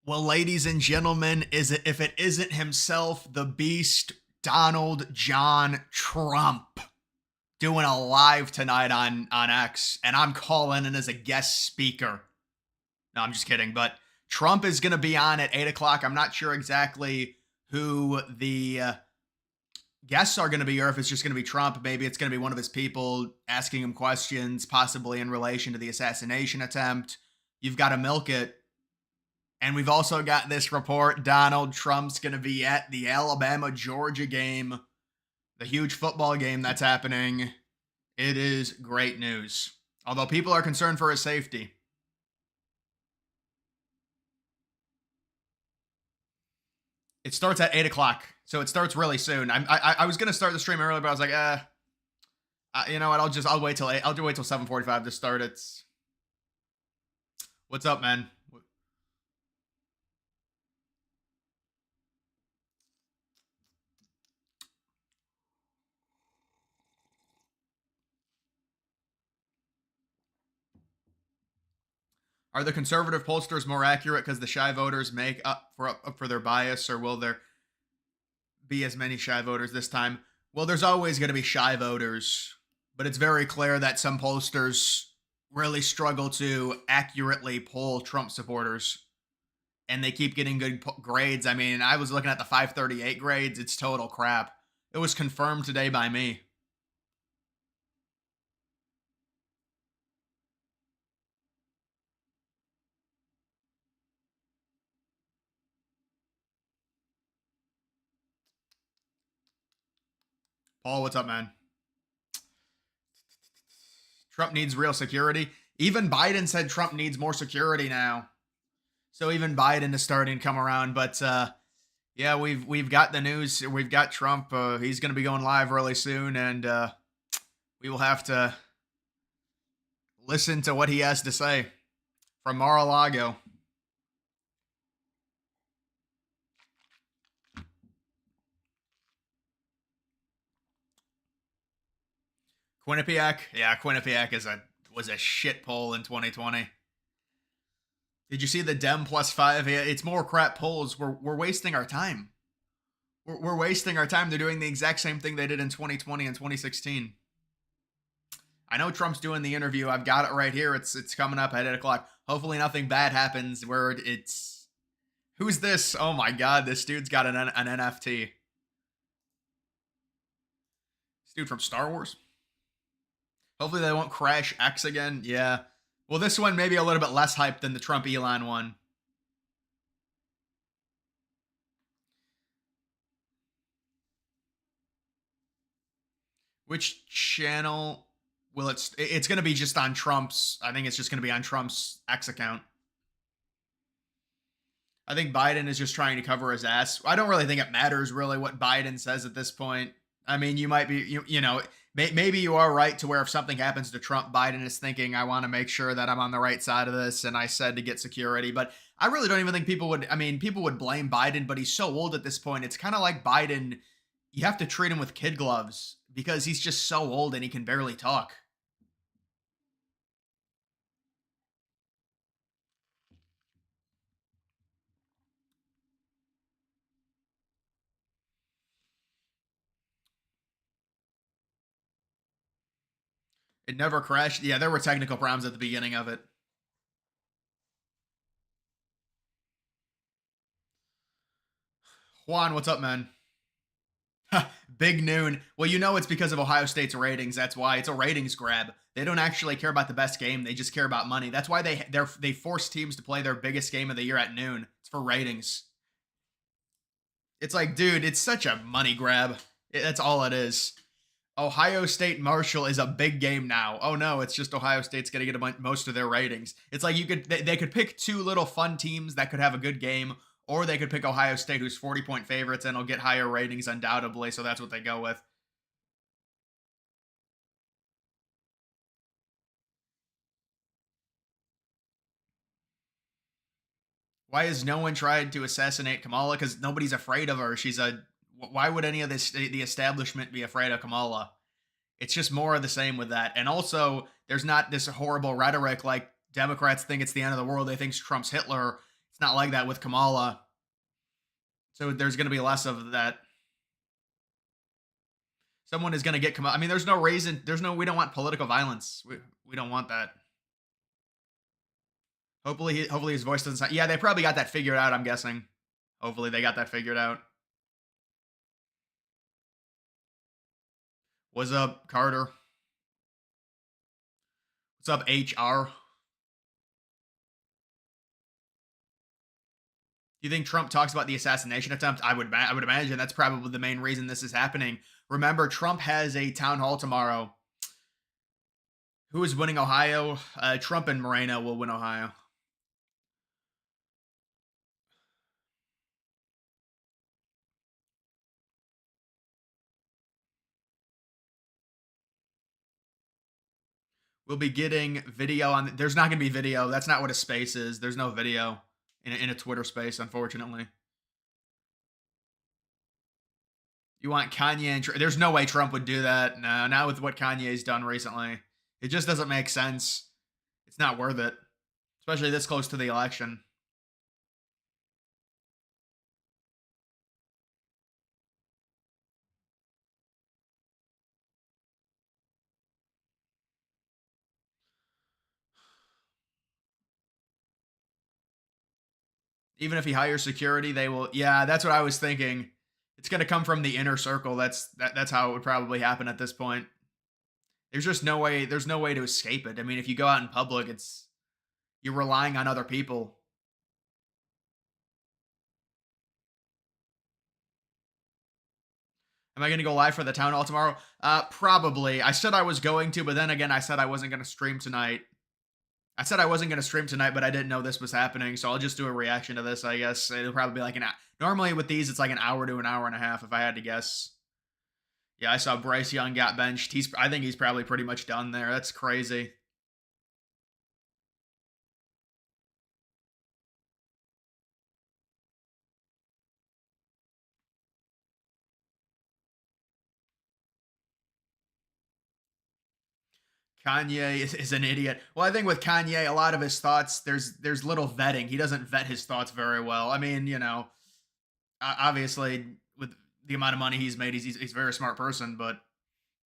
Well, ladies and gentlemen, if it isn't himself, the beast, Donald John Trump, doing a live tonight on X, and I'm calling in as a guest speaker. No, I'm just kidding. But Trump is going to be on at 8 o'clock. I'm not sure exactly who the guests are going to be, or if it's just going to be Trump. Maybe it's going to be one of his people asking him questions, possibly in relation to the assassination attempt. You've got to milk it. And we've also got this report Donald Trump's going to be at the Alabama Georgia game, the huge football game that's happening. It is great news. Although people are concerned for his safety. It starts at 8 o'clock, so it starts really soon. I was gonna start the stream earlier, but I was like, you know what? I'll wait till 8. I'll wait till 7:45 to start it. What's up, man? Are the conservative pollsters more accurate because the shy voters make up for their bias, or will there be as many shy voters this time? Well, there's always going to be shy voters, but it's very clear that some pollsters really struggle to accurately poll Trump supporters, and they keep getting good grades. I mean, I was looking at the 538 grades. It's total crap. It was confirmed today by me. Paul, what's up, man? Trump needs real security. Even Biden said Trump needs more security now. So even Biden is starting to come around. But yeah, we've got the news. We've got Trump. He's going to be going live really soon, and we will have to listen to what he has to say from Mar-a-Lago. Quinnipiac, yeah, Quinnipiac was a shit poll in 2020. Did you see the Dem +5? Yeah, it's more crap polls. We're wasting our time. We're wasting our time. They're doing the exact same thing they did in 2020 and 2016. I know Trump's doing the interview. I've got it right here. It's coming up at 8 o'clock. Hopefully nothing bad happens where it's who's this? Oh my god, this dude's got an NFT. This dude from Star Wars. Hopefully they won't crash X again. Yeah. Well, this one may be a little bit less hype than the Trump Elon one. Which channel will it's going to be just on Trump's, I think it's just going to be on Trump's X account. I think Biden is just trying to cover his ass. I don't really think it matters really what Biden says at this point. I mean, you might be, you know, maybe you are right to where if something happens to Trump, Biden is thinking, I want to make sure that I'm on the right side of this. And I said to get security. But I really don't even think people would blame Biden, but he's so old at this point. It's kind of like Biden, you have to treat him with kid gloves because he's just so old and he can barely talk. It never crashed. Yeah, there were technical problems at the beginning of it. Juan, what's up, man? Big noon. Well, you know it's because of Ohio State's ratings. That's why it's a ratings grab. They don't actually care about the best game. They just care about money. That's why they force teams to play their biggest game of the year at noon. It's for ratings. It's like, dude, it's such a money grab. That's all it is. Ohio State Marshall is a big game now. Oh no, it's just Ohio State's going to get most of their ratings. It's like they could pick two little fun teams that could have a good game, or they could pick Ohio State, who's 40-point favorites and will get higher ratings undoubtedly. So that's what they go with. Why has no one tried to assassinate Kamala? Because nobody's afraid of her. Why would any of the establishment be afraid of Kamala? It's just more of the same with that. And also, there's not this horrible rhetoric like Democrats think it's the end of the world. They think Trump's Hitler. It's not like that with Kamala. So there's going to be less of that. Someone is going to get Kamala. I mean, there's no reason. We don't want political violence. We don't want that. Hopefully his voice doesn't sound. Yeah, they probably got that figured out, I'm guessing. Hopefully they got that figured out. What's up, Carter? What's up, HR? Do you think Trump talks about the assassination attempt? I would imagine that's probably the main reason this is happening. Remember, Trump has a town hall tomorrow. Who is winning Ohio? Trump and Moreno will win Ohio. We'll be getting video on. There's not going to be video. That's not what a space is. There's no video in a Twitter space, unfortunately. You want Kanye and there's no way Trump would do that. No, not with what Kanye's done recently. It just doesn't make sense. It's not worth it, especially this close to the election. Even if he hires security, they will. Yeah, that's what I was thinking. It's going to come from the inner circle. That's how it would probably happen at this point. There's just no way. There's no way to escape it. I mean, if you go out in public, you're relying on other people. Am I going to go live for the town hall tomorrow? Probably. I said I was going to, but then again, I said I wasn't going to stream tonight. I said I wasn't going to stream tonight, but I didn't know this was happening, so I'll just do a reaction to this, I guess. It'll probably be like an hour. Normally with these, it's like an hour to an hour and a half, if I had to guess. Yeah, I saw Bryce Young got benched. I think he's probably pretty much done there. That's crazy. Kanye is an idiot. Well, I think with Kanye, a lot of his thoughts, there's little vetting. He doesn't vet his thoughts very well. I mean, obviously with the amount of money he's made, he's a very smart person, but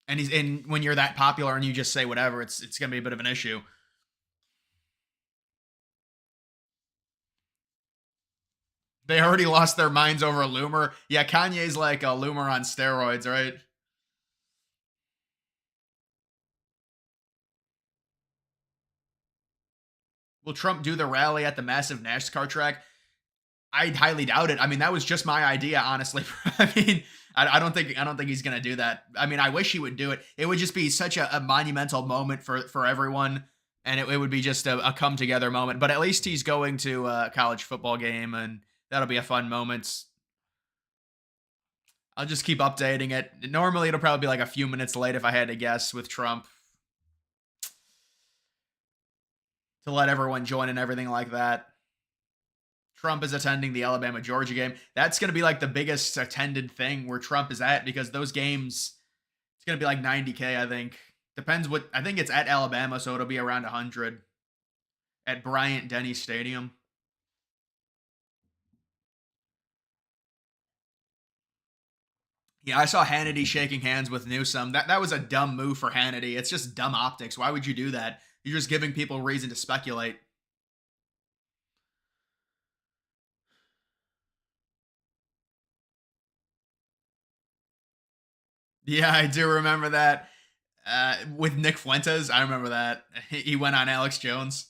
and when you're that popular and you just say whatever, it's gonna be a bit of an issue. They already lost their minds over Loomer. Yeah, Kanye's like a Loomer on steroids, right? Will Trump do the rally at the massive NASCAR track? I highly doubt it. I mean, that was just my idea, honestly. I mean, I don't think he's gonna do that. I mean, I wish he would do it. It would just be such a monumental moment for everyone, and it would be just a come together moment. But at least he's going to a college football game, and that'll be a fun moment. I'll just keep updating it. Normally, it'll probably be like a few minutes late if I had to guess with Trump to let everyone join and everything like that. Trump is attending the Alabama Georgia game. That's going to be like the biggest attended thing where Trump is at because those games, it's going to be like 90K, I think. Depends what, I think it's at Alabama, so it'll be around 100 at Bryant Denny Stadium. Yeah, I saw Hannity shaking hands with Newsom. That was a dumb move for Hannity. It's just dumb optics. Why would you do that? You're just giving people reason to speculate. Yeah, I do remember that. With Nick Fuentes, I remember that. He went on Alex Jones.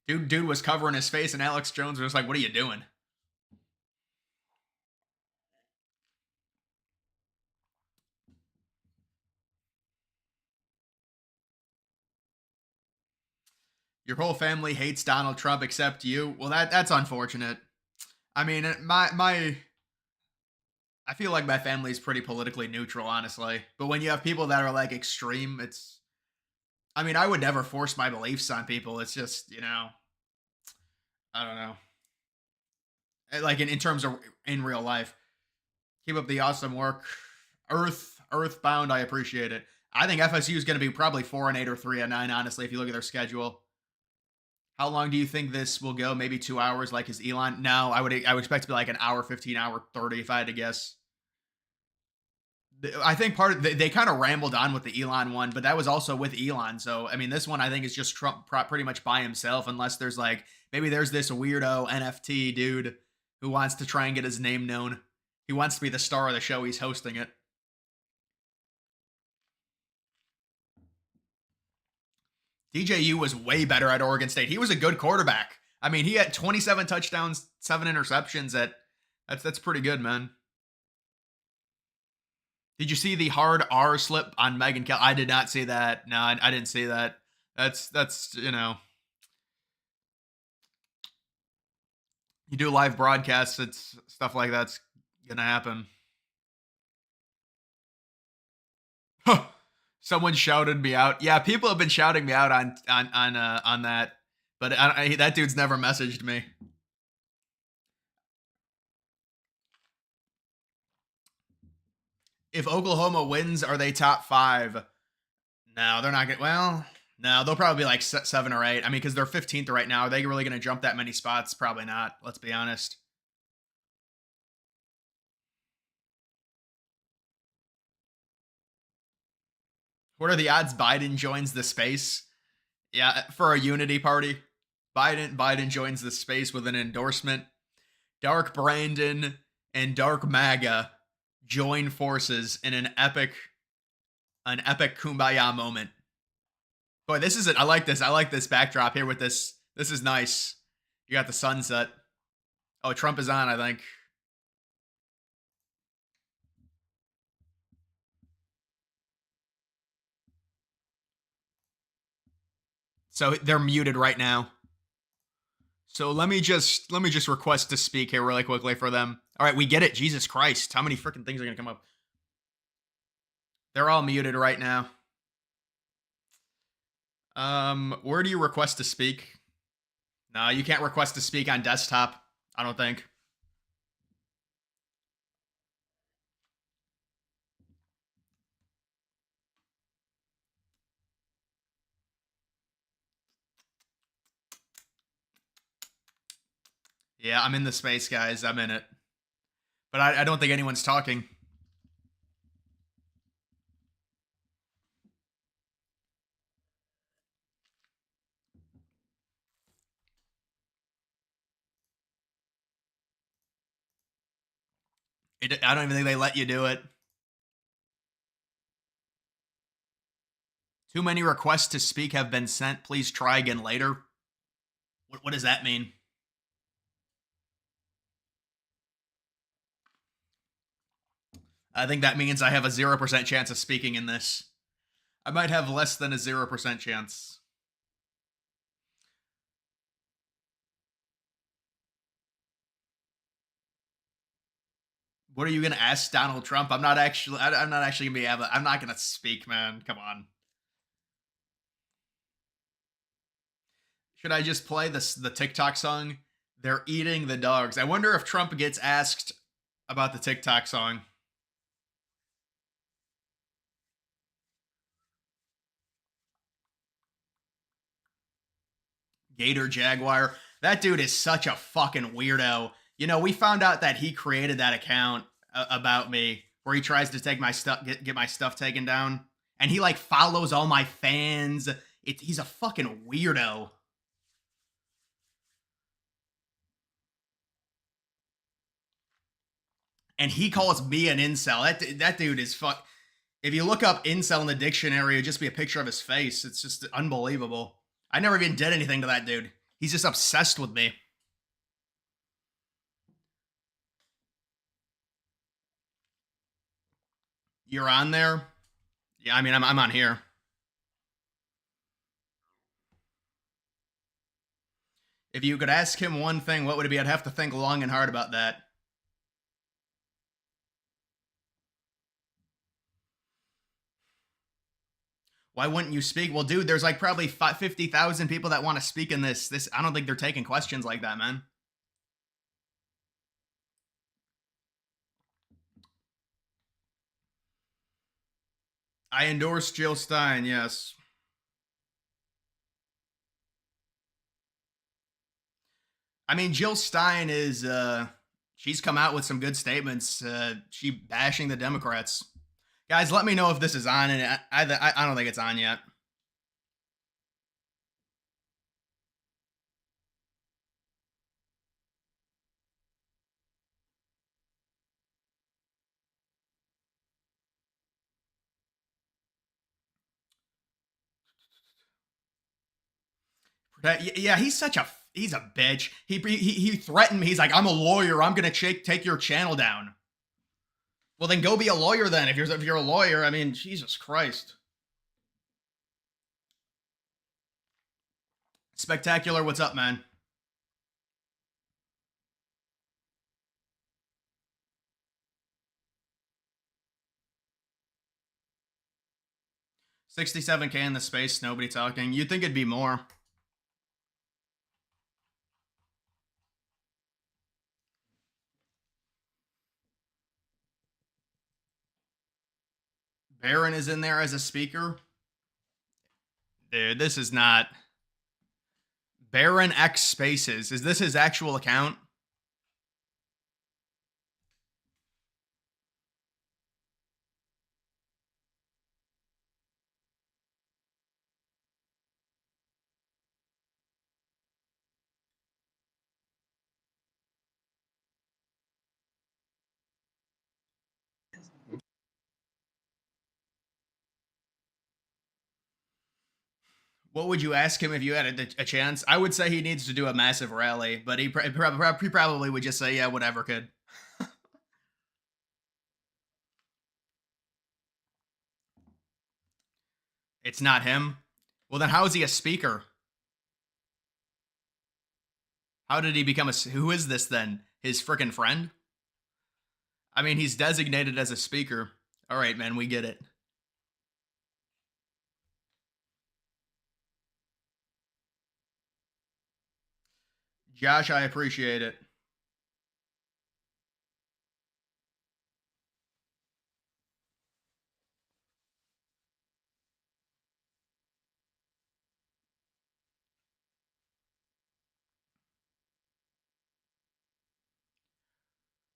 Dude was covering his face, and Alex Jones was like, "What are you doing?" Your whole family hates Donald Trump except you. Well, that's unfortunate. I mean, my I feel like my family is pretty politically neutral, honestly. But when you have people that are like extreme, it's. I mean, I would never force my beliefs on people. It's just, I don't know. Like in terms of in real life, keep up the awesome work. Earthbound, I appreciate it. I think FSU is going to be probably 4-8 or 3-9. Honestly, if you look at their schedule. How long do you think this will go? Maybe 2 hours, like his Elon? No, I would expect to be like an hour 15, hour 30, if I had to guess. I think part of they kind of rambled on with the Elon one, but that was also with Elon. So I mean, this one I think is just Trump pretty much by himself, unless there's like maybe there's this weirdo NFT dude who wants to try and get his name known. He wants to be the star of the show. He's hosting it. DJU was way better at Oregon State. He was a good quarterback. I mean, he had 27 touchdowns, 7 interceptions. That's pretty good, man. Did you see the hard R slip on Megan Kelly? I did not see that. No, I didn't see that. That's you do live broadcasts. It's stuff like that's gonna happen. Someone shouted me out. Yeah, people have been shouting me out on that, but that dude's never messaged me. If Oklahoma wins, are they top 5? No, they're not going to. Well, no, they'll probably be like 7 or 8. I mean, because they're 15th right now. Are they really going to jump that many spots? Probably not. Let's be honest. What are the odds Biden joins the space? Yeah, for a unity party. Biden joins the space with an endorsement. Dark Brandon and Dark MAGA join forces in an epic kumbaya moment. Boy, this is it. I like this. I like this backdrop here with this. This is nice. You got the sunset. Oh, Trump is on, I think. So they're muted right now. So let me just request to speak here really quickly for them. All right, we get it. Jesus Christ. How many freaking things are going to come up? They're all muted right now. Where do you request to speak? No, you can't request to speak on desktop. I don't think. Yeah, I'm in the space, guys. I'm in it. But I don't think anyone's talking. I don't even think they let you do it. Too many requests to speak have been sent. Please try again later. What does that mean? I think that means I have a 0% chance of speaking in this. I might have less than a 0% chance. What are you gonna ask Donald Trump? I'm not actually gonna be able. I'm not gonna speak, man. Come on. Should I just play the TikTok song? They're eating the dogs. I wonder if Trump gets asked about the TikTok song. Gator Jaguar. That dude is such a fucking weirdo. You know, we found out that he created that account about me where he tries to take my stuff, get my stuff taken down, and he like follows all my fans. He's a fucking weirdo. And he calls me an incel. That dude is fuck. If you look up incel in the dictionary, it'd just be a picture of his face. It's just unbelievable. I never even did anything to that dude. He's just obsessed with me. You're on there? Yeah, I mean, I'm on here. If you could ask him one thing, what would it be? I'd have to think long and hard about that. Why wouldn't you speak? Well, dude, there's like probably 50,000 people that want to speak in this. I don't think they're taking questions like that, man. I endorse Jill Stein, yes. I mean, Jill Stein is she's come out with some good statements. She bashing the Democrats. Guys, let me know if this is on, and I don't think it's on yet. Yeah, he's a bitch. He threatened me. He's like, I'm a lawyer. I'm gonna take your channel down. Well, then go be a lawyer then. If you're a lawyer, I mean, Jesus Christ. Spectacular, what's up, man? 67K in the space, nobody talking. You'd think it'd be more. Baron is in there as a speaker. Dude, this is not Baron X Spaces. Is this his actual account? What would you ask him if you had a chance? I would say he needs to do a massive rally, but he probably would just say, yeah, whatever, kid. It's not him. Well, then how is he a speaker? How did he become who is this then? His freaking friend? I mean, he's designated as a speaker. All right, man, we get it. Josh, I appreciate it.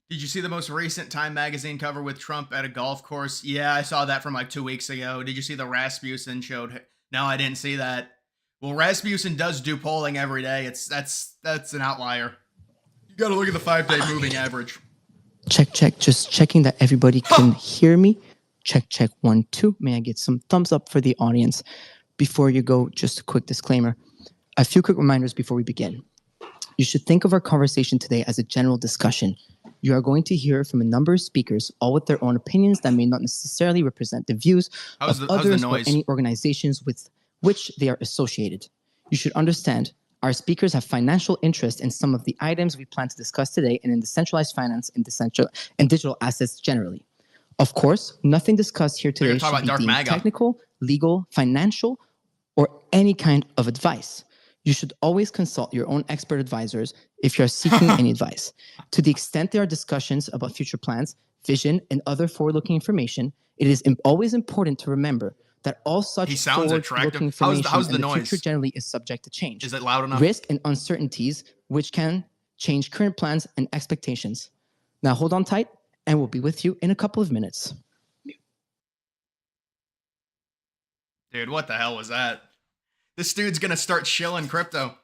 Did you see the most recent Time magazine cover with Trump at a golf course? Yeah, I saw that from like 2 weeks ago. Did you see the Rasmussen showed? No, I didn't see that. Well, Rasmussen does do polling every day. That's an outlier. You got to look at the 5-day moving average. Check. Just checking that everybody can hear me. Check 1 2. May I get some thumbs up for the audience? Before you go, just a quick disclaimer. A few quick reminders before we begin. You should think of our conversation today as a general discussion. You are going to hear from a number of speakers, all with their own opinions that may not necessarily represent the views of others or any organizations with which they are associated. You should understand our speakers have financial interest in some of the items we plan to discuss today and in decentralized finance and digital assets generally. Of course, nothing discussed here today should be deemed technical, legal, financial, or any kind of advice. You should always consult your own expert advisors if you're seeking any advice. To the extent there are discussions about future plans, vision, and other forward-looking information, it is always important to remember that all such forward-looking information how's the in the noise? future generally is subject to change. Is it loud enough? Risk and uncertainties, which can change current plans and expectations. Now hold on tight, and we'll be with you in a couple of minutes. Dude, what the hell was that? This dude's gonna start shilling crypto.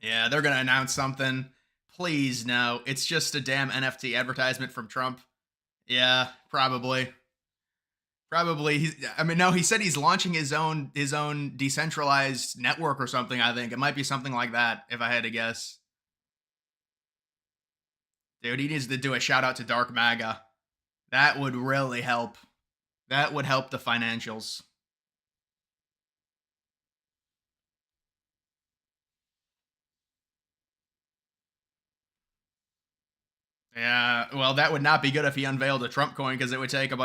Yeah, they're gonna announce something. Please, no. It's just a damn NFT advertisement from Trump. Yeah, probably. Probably. No, he said he's launching his own decentralized network or something, I think. It might be something like that, if I had to guess. Dude, he needs to do a shout out to Dark MAGA. That would really help. That would help the financials. Yeah, well, that would not be good if he unveiled a Trump coin because it would take it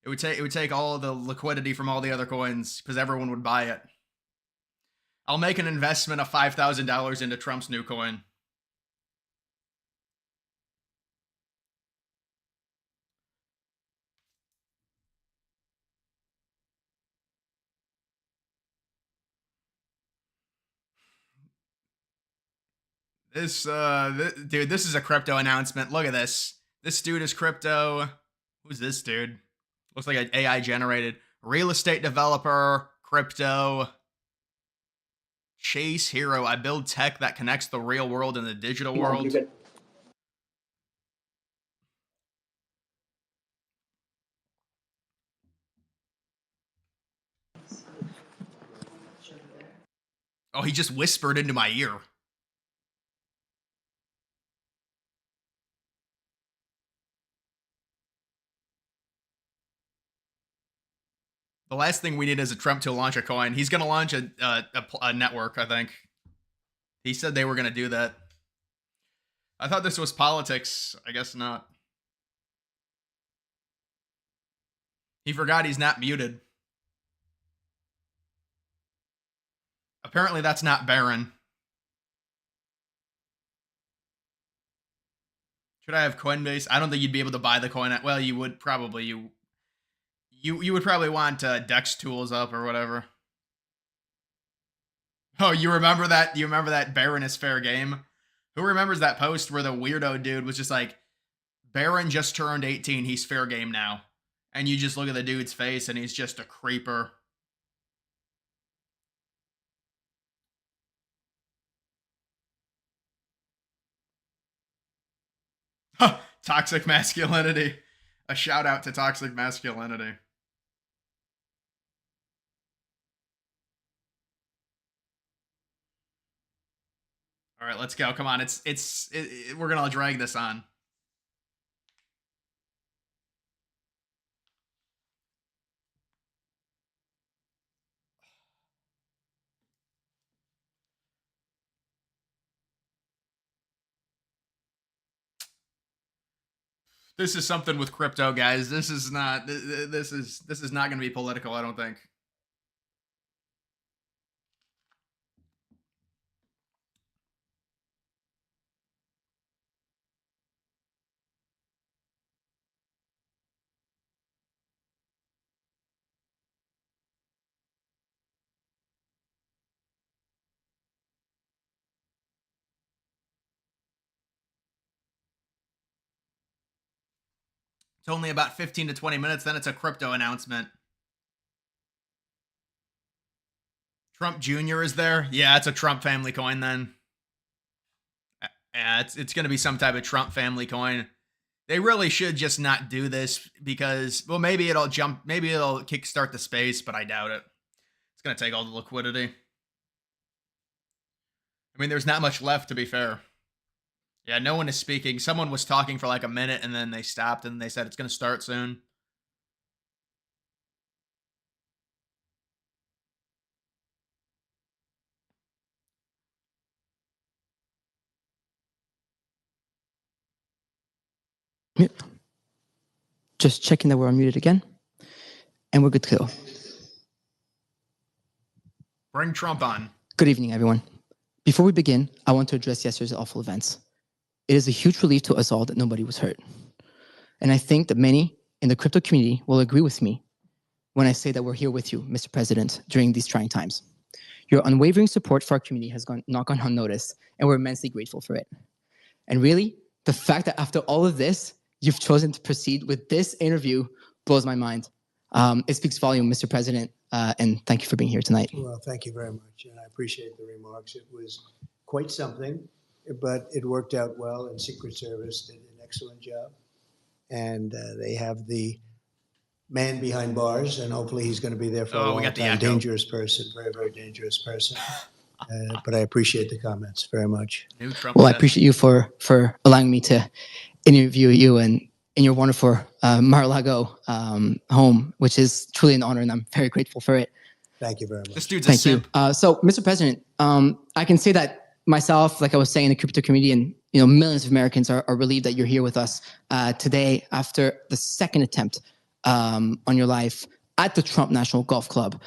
would take all the liquidity from all the other coins because everyone would buy it. I'll make an investment of $5,000 into Trump's new coin. Dude, this is a crypto announcement. Look at this. This dude is crypto. Who's this dude? Looks like an AI generated real estate developer, crypto. Chase Hero. I build tech that connects the real world and the digital world. Oh, he just whispered into my ear. The last thing we need is a Trump to launch a coin. He's going to launch a network, I think. He said they were going to do that. I thought this was politics. I guess not. He forgot he's not muted. Apparently that's not Baron. Should I have Coinbase? I don't think you'd be able to buy the coin. Well, you would probably. You would probably want Dex tools up or whatever. Oh, you remember that? You remember that Baron is fair game? Who remembers that post where the weirdo dude was just like, Baron just turned 18, he's fair game now. And you just look at the dude's face and he's just a creeper. Toxic masculinity. A shout out to toxic masculinity. All right, let's go. Come on. We're going to drag this on. This is something with crypto, guys. This is not not going to be political, I don't think. It's only about 15 to 20 minutes, then it's a crypto announcement. Trump Jr. is there? Yeah, it's a Trump family coin then. Yeah, it's going to be some type of Trump family coin. They really should just not do this because, well, maybe it'll kickstart the space, but I doubt it. It's going to take all the liquidity. I mean, there's not much left, to be fair. Yeah, no one is speaking. Someone was talking for like a minute and then they stopped and they said it's going to start soon. Just checking that we're unmuted again. And we're good to go. Bring Trump on. Good evening, everyone. Before we begin, I want to address yesterday's awful events. It is a huge relief to us all that nobody was hurt. And I think that many in the crypto community will agree with me when I say that we're here with you, Mr. President, during these trying times. Your unwavering support for our community has not gone unnoticed, and we're immensely grateful for it. And really, the fact that after all of this, you've chosen to proceed with this interview blows my mind. It speaks volume, Mr. President, and thank you for being here tonight. Well, thank you very much, and I appreciate the remarks. It was quite something, but it worked out well, and Secret Service did an excellent job. And they have the man behind bars, and hopefully he's going to be there for a long time. Dangerous person, very, very dangerous person. But I appreciate the comments very much. Well, I appreciate you for allowing me to interview you and in your wonderful Mar-a-Lago home, which is truly an honor, and I'm very grateful for it. Thank you very much. This dude's a simp. So, Mr. President, I can say that myself, like I was saying, the crypto community and millions of Americans are relieved that you're here with us today after the second attempt on your life at the Trump National Golf Club.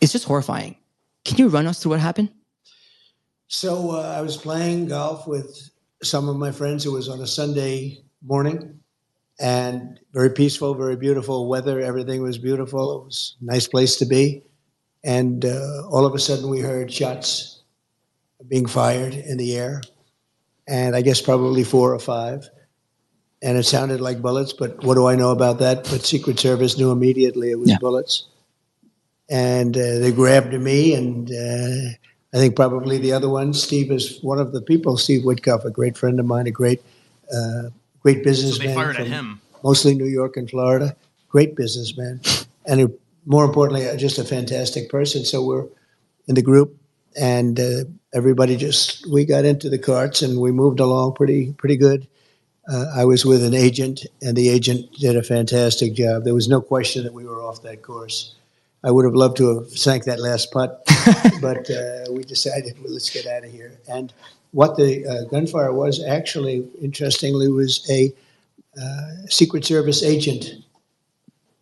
It's just horrifying. Can you run us through what happened? So I was playing golf with some of my friends. It was on a Sunday morning, and very peaceful, very beautiful weather. Everything was beautiful. It was a nice place to be. And all of a sudden we heard shots being fired in the air. and I guess probably 4 or 5. And it sounded like bullets, but what do I know about that? But Secret Service knew immediately it was bullets. And they grabbed me, and I think probably the other one, Steve is one of the people, Steve Witkoff, a great friend of mine, a great businessman. So they fired at him. Mostly New York and Florida. Great businessman. And more importantly, just a fantastic person. So we're in the group, and everybody we got into the carts, and we moved along pretty good. I was with an agent, and the agent did a fantastic job. There was no question that we were off that course. I would have loved to have sank that last putt, but we decided, well, let's get out of here. And what the gunfire was actually, interestingly, was a Secret Service agent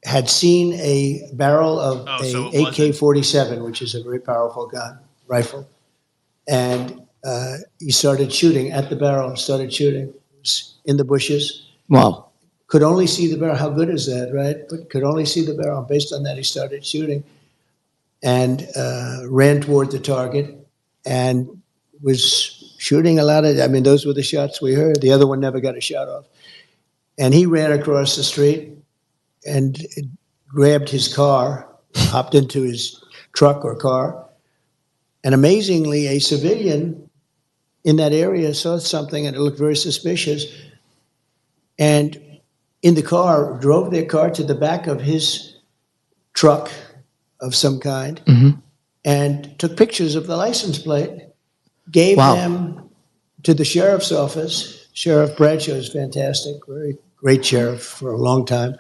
had seen a barrel of AK-47, which is a very powerful rifle, and he started shooting at the barrel, in the bushes. Wow. Could only see the barrel. How good is that, right? But could only see the barrel. Based on that, he started shooting and ran toward the target and was shooting a lot of, those were the shots we heard. The other one never got a shot off. And he ran across the street and grabbed his car, hopped into his truck or car. And amazingly, a civilian in that area saw something and it looked very suspicious. And in the car, drove their car to the back of his truck of some kind and took pictures of the license plate, gave them to the sheriff's office. Sheriff Bradshaw is fantastic, very great sheriff for a long time.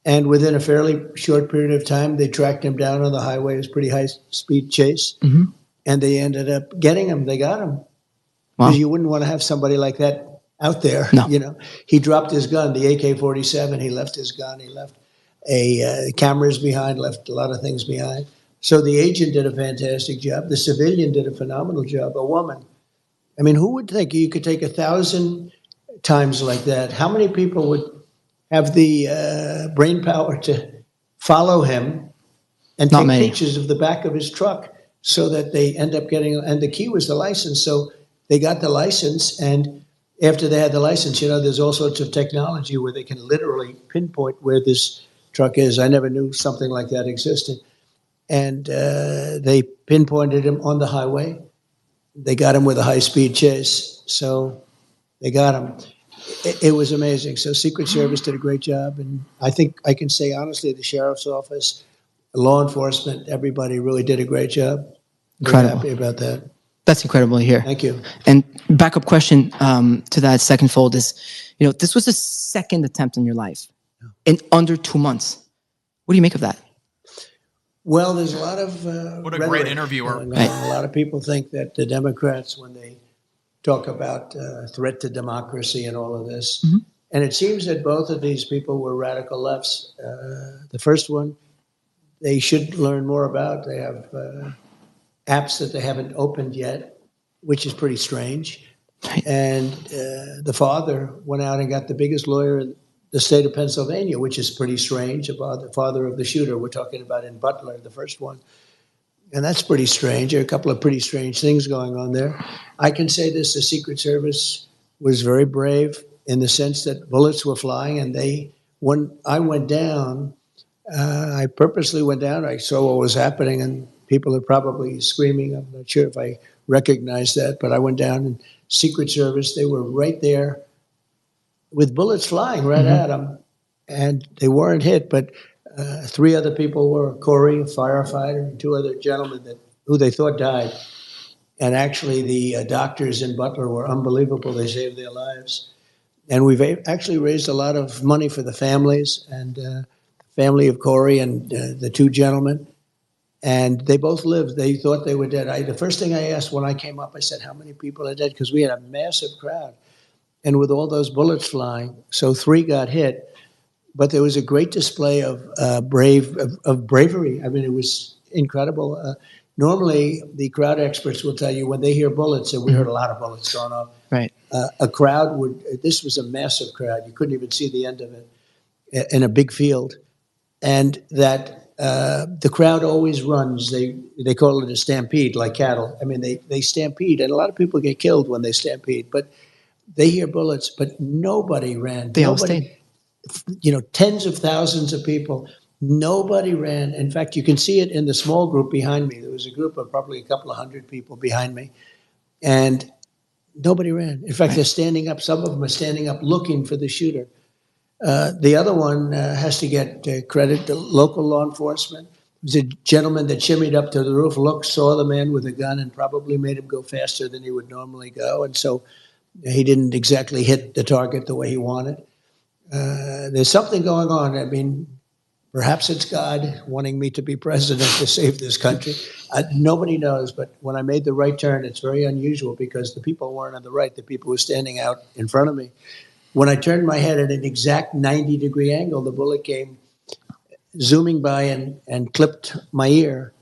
And within a fairly short period of time, they tracked him down on the highway. It was a pretty high-speed chase. And they ended up getting him. They got him. Because you wouldn't want to have somebody like that out there. No. He dropped his gun, the AK-47. He left his gun. He left cameras behind, left a lot of things behind. So the agent did a fantastic job. The civilian did a phenomenal job. A woman. Who would think you could take 1,000 times like that? How many people would have the brain power to follow him and take pictures of the back of his truck so that they end up getting, and the key was the license. So they got the license, and after they had the license, there's all sorts of technology where they can literally pinpoint where this truck is. I never knew something like that existed. And they pinpointed him on the highway. They got him with a high-speed chase. So they got him. It was amazing. So Secret Service did a great job. And I think I can say honestly, the sheriff's office, law enforcement, everybody really did a great job. Incredible. Very happy about that. That's incredible to hear. Thank you. And backup question to that second fold is, this was the second attempt in your life in under 2 months. What do you make of that? Well, there's a lot of what a great interviewer. Right. A lot of people think that the Democrats, when they talk about threat to democracy and all of this, and it seems that both of these people were radical lefts. The first one, they should learn more about. They have apps that they haven't opened yet, which is pretty strange. And the father went out and got the biggest lawyer in the state of Pennsylvania, which is pretty strange, about the father of the shooter. We're talking about in Butler, the first one. And that's pretty strange. There are a couple of pretty strange things going on there. I can say this, the Secret Service was very brave in the sense that bullets were flying, and when I went down, I purposely went down. I saw what was happening, and people are probably screaming. I'm not sure if I recognized that, but I went down, and Secret Service, they were right there with bullets flying right at them, and they weren't hit, but 3 other people were, Corey, a firefighter, and 2 other gentlemen who they thought died. And actually, the doctors in Butler were unbelievable. They saved their lives. And we've actually raised a lot of money for the families, and the family of Corey and the 2 gentlemen. And they both lived. They thought they were dead. The first thing I asked when I came up, I said, how many people are dead? Because we had a massive crowd. And with all those bullets flying, so 3 got hit. But there was a great display of bravery. It was incredible. Normally, the crowd experts will tell you when they hear bullets, and we heard a lot of bullets going off. Right. A crowd this was a massive crowd. You couldn't even see the end of it in a big field. And that the crowd always runs. They call it a stampede, like cattle. I mean, they stampede, and a lot of people get killed when they stampede. But they hear bullets, but nobody ran. They all Nobody, stayed. tens of thousands of people. Nobody ran. In fact, you can see it in the small group behind me. There was a group of probably a couple of hundred people behind me, and nobody ran. In fact, they're standing up. Some of them are standing up looking for the shooter. The other one has to get credit to local law enforcement. It was a gentleman that shimmied up to the roof, looked, saw the man with a gun, and probably made him go faster than he would normally go. And so he didn't exactly hit the target the way he wanted. There's something going on. I mean, perhaps it's God wanting me to be president to save this country. Nobody knows, but when I made the right turn, it's very unusual because the people weren't on the right. The people were standing out in front of me. When I turned my head at an exact 90-degree angle, the bullet came zooming by and clipped my ear.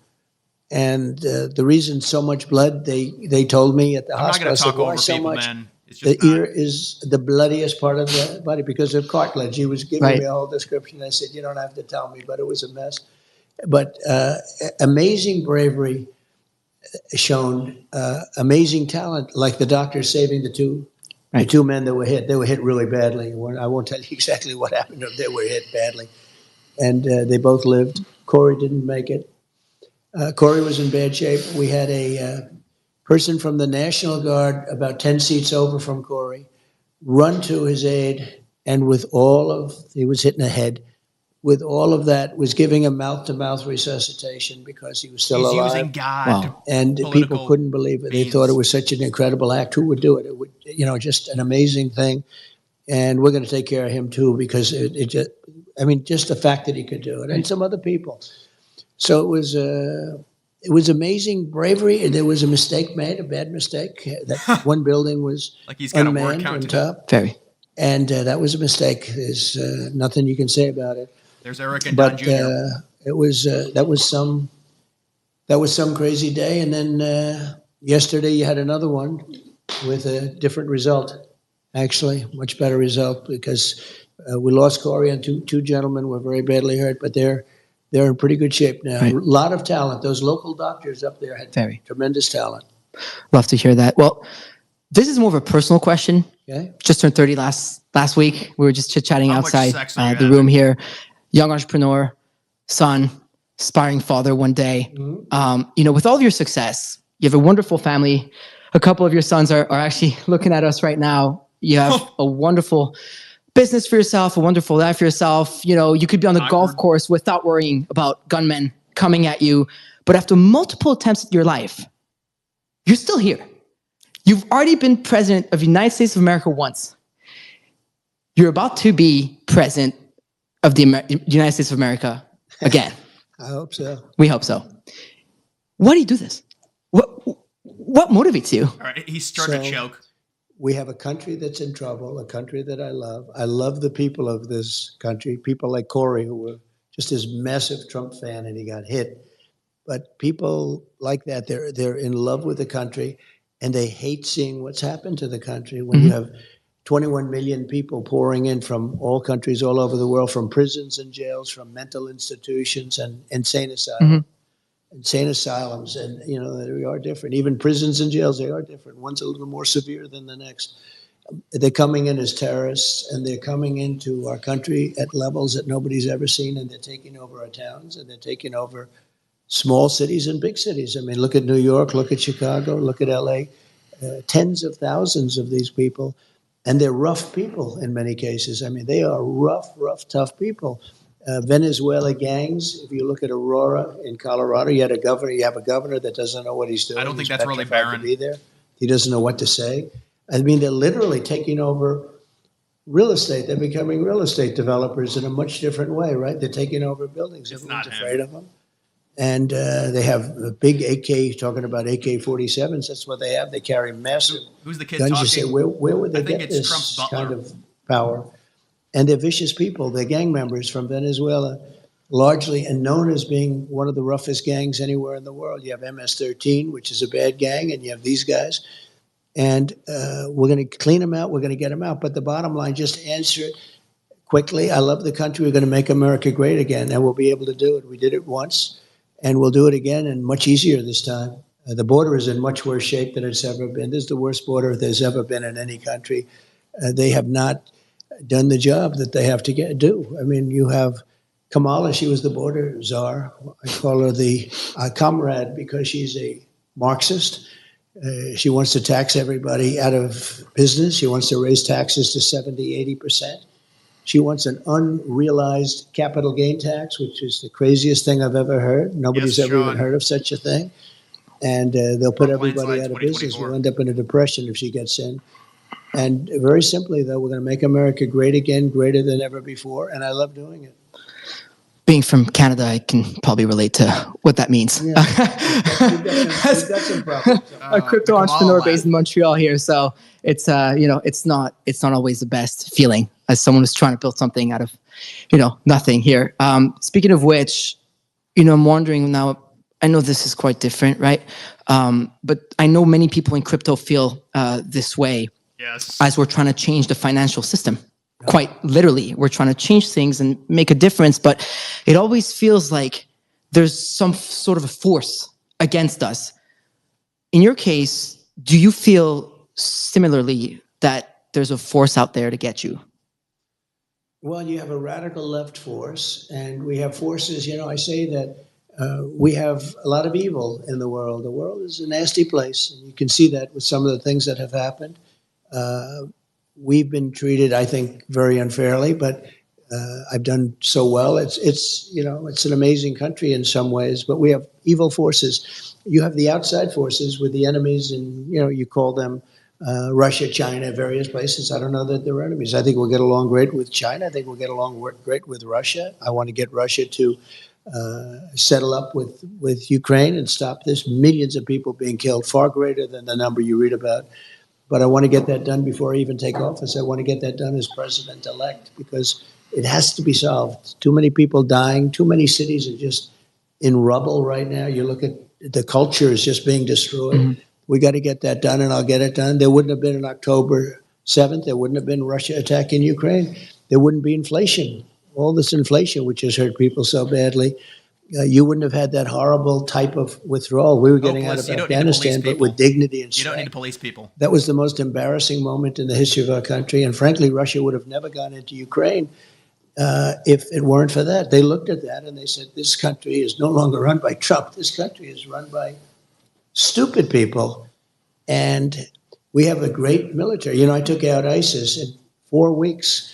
And the reason so much blood, they told me at the hospital, I'm not going to talk over so people, much? man. It's The just not. ear is the bloodiest part of the body because of cartilage. He was giving me a whole description. I said, you don't have to tell me, but it was a mess. But amazing bravery shown, amazing talent, like the doctor saving the two men that were hit. They were hit really badly. I won't tell you exactly what happened. They were hit badly. And they both lived. Corey didn't make it. Corey was in bad shape. We had a person from the National Guard about 10 seats over from Corey run to his aid, and he was hit in the head. With all of that, was giving him mouth-to-mouth resuscitation because he was still alive. He's using God. And people couldn't believe it. They thought it was such an incredible act. Who would do it? It would, just an amazing thing. And we're going to take care of him too because just the fact that he could do it, and some other people. So it was amazing bravery. There was a mistake made, a bad mistake. That one building was like he's got a word unmanned count on to top, Very. and that was a mistake. There's nothing you can say about it. There's Eric and Don But Jr. it was that was some crazy day. And then yesterday you had another one with a different result. Actually, much better result because we lost Corey and two gentlemen were very badly hurt, but they're in pretty good shape now. Right. A lot of talent. Those local doctors up there had tremendous talent. Love to hear that. Well, this is more of a personal question. Okay. Just turned 30 last week. We were just chit-chatting How much outside sex are you the having? room here. Young entrepreneur, son, aspiring father one day. Mm-hmm. With all of your success, you have a wonderful family. A couple of your sons are actually looking at us right now. You have a wonderful business for yourself, a wonderful life for yourself. You could be on the golf course without worrying about gunmen coming at you. But after multiple attempts at your life, you're still here. You've already been president of the United States of America once. You're about to be president of the United States of America again. I hope so. We hope so. Why do you do this? What motivates you? All right, he's starting to choke. We have a country that's in trouble, a country that I love. I love the people of this country, people like Corey, who were just this massive Trump fan and he got hit. But people like that, they're in love with the country and they hate seeing what's happened to the country when you have 21 million people pouring in from all countries all over the world, from prisons and jails, from mental institutions and insane asylums. And, they are different. Even prisons and jails, they are different. One's a little more severe than the next. They're coming in as terrorists, and they're coming into our country at levels that nobody's ever seen, and they're taking over our towns, and they're taking over small cities and big cities. I mean, look at New York, look at Chicago, look at LA. Tens of thousands of these people, and they're rough people in many cases. I mean, they are rough, tough people. Venezuela gangs. If you look at Aurora in Colorado, you have a governor that doesn't know what he's doing. I don't think He's that's really petrified barren. to be there. He doesn't know what to say. I mean, they're literally taking over real estate. They're becoming real estate developers in a much different way, right? They're taking over buildings. Everyone's afraid of them. And they have a big AK, talking about AK-47s. That's what they have. They carry massive Who's the kid guns. talking? You say, where would they I think get it's this Trump's butler. kind of power? And they're vicious people. They're gang members from Venezuela, largely, and known as being one of the roughest gangs anywhere in the world. You have MS-13, which is a bad gang, and you have these guys. And we're going to clean them out. We're going to get them out. But the bottom line, just to answer it quickly. I love the country. We're going to make America great again, and we'll be able to do it. We did it once, and we'll do it again, and much easier this time. The border is in much worse shape than it's ever been. This is the worst border there's ever been in any country. They have not done the job that they have to do. I mean, you have Kamala, she was the border czar. I call her the comrade because she's a Marxist. She wants to tax everybody out of business. She wants to raise taxes to 70, 80%. She wants an unrealized capital gain tax, which is the craziest thing I've ever heard. Nobody's ever even heard of such a thing. And they'll put everybody out of business. We'll end up in a depression if she gets in. And very simply, though, we're going to make America great again, greater than ever before. And I love doing it. Being from Canada, I can probably relate to what that means. Yeah. We've got some problems. A crypto entrepreneur based in Montreal here, so it's it's not always the best feeling as someone who's trying to build something out of nothing here. Speaking of which, I'm wondering now. I know this is quite different, right? But I know many people in crypto feel this way. Yes. As we're trying to change the financial system. Quite literally, we're trying to change things and make a difference, but it always feels like there's some sort of a force against us. In your case, do you feel similarly that there's a force out there to get you? Well, you have a radical left force, and we have forces, I say that we have a lot of evil in the world. The world is a nasty place, and you can see that with some of the things that have happened. We've been treated, I think, very unfairly, but I've done so well. It's an amazing country in some ways, but we have evil forces. You have the outside forces with the enemies, and you call them Russia, China, various places. I don't know that they're enemies. I think we'll get along great with China. I think we'll get along great with Russia. I want to get Russia to settle up with Ukraine and stop this. Millions of people being killed, far greater than the number you read about. But I want to get that done before I even take office. I want to get that done as president-elect because it has to be solved. Too many people dying. Too many cities are just in rubble right now. You look at the culture is just being destroyed. Mm-hmm. We got to get that done, and I'll get it done. There wouldn't have been an October 7th. There wouldn't have been Russia attacking Ukraine. There wouldn't be inflation. All this inflation, which has hurt people so badly. You wouldn't have had that horrible type of withdrawal. We were getting out of Afghanistan, but with dignity and strength. You don't need to police people. That was the most embarrassing moment in the history of our country. And frankly, Russia would have never gone into Ukraine if it weren't for that. They looked at that and they said, this country is no longer run by Trump. This country is run by stupid people. And we have a great military. I took out ISIS in 4 weeks.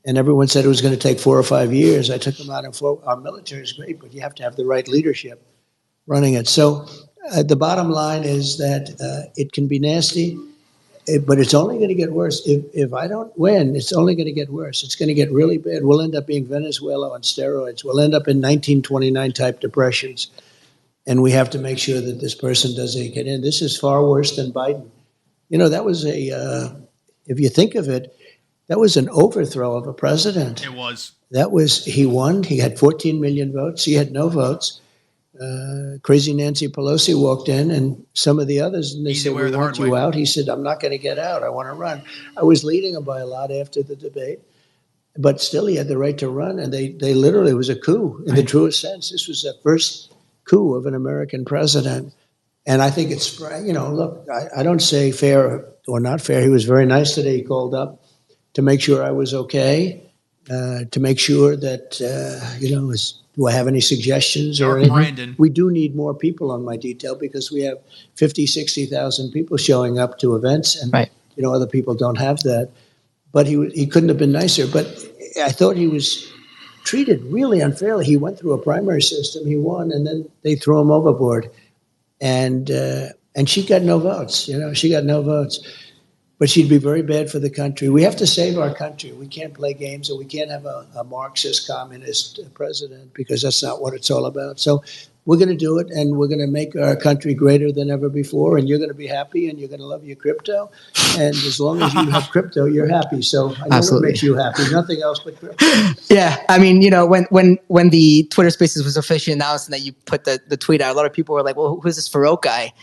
And everyone said it was going to take 4 or 5 years. I took them out in 4. Our military is great, but you have to have the right leadership running it. So the bottom line is that it can be nasty, but it's only going to get worse. If I don't win, it's only going to get worse. It's going to get really bad. We'll end up being Venezuela on steroids. We'll end up in 1929 type depressions. And we have to make sure that this person doesn't get in. This is far worse than Biden. That was if you think of it, that was an overthrow of a president. It was. He won. He had 14 million votes. He had no votes. Crazy Nancy Pelosi walked in and some of the others, and they said, we want you out. He said, I'm not going to get out. I want to run. I was leading him by a lot after the debate, but still he had the right to run. And they literally, it was a coup in the truest sense. This was the first coup of an American president. And I think it's, look, I don't say fair or not fair. He was very nice today. He called up to make sure I was okay, to make sure that, do I have any suggestions or anything? Brandon. We do need more people on my detail because we have 50, 60,000 people showing up to events, and other people don't have that. But he couldn't have been nicer. But I thought he was treated really unfairly. He went through a primary system, he won, and then they threw him overboard. And she got no votes. She got no votes. But she'd be very bad for the country. We have to save our country. We can't play games, and we can't have a Marxist, communist president because that's not what it's all about. So we're going to do it, and we're going to make our country greater than ever before, and you're going to be happy, and you're going to love your crypto. And as long as you have crypto, you're happy. So I know what makes you happy. Nothing else but crypto. Yeah. I mean, when the Twitter Spaces was officially announced and that you put the tweet out, a lot of people were like, well, who's this Farouk guy?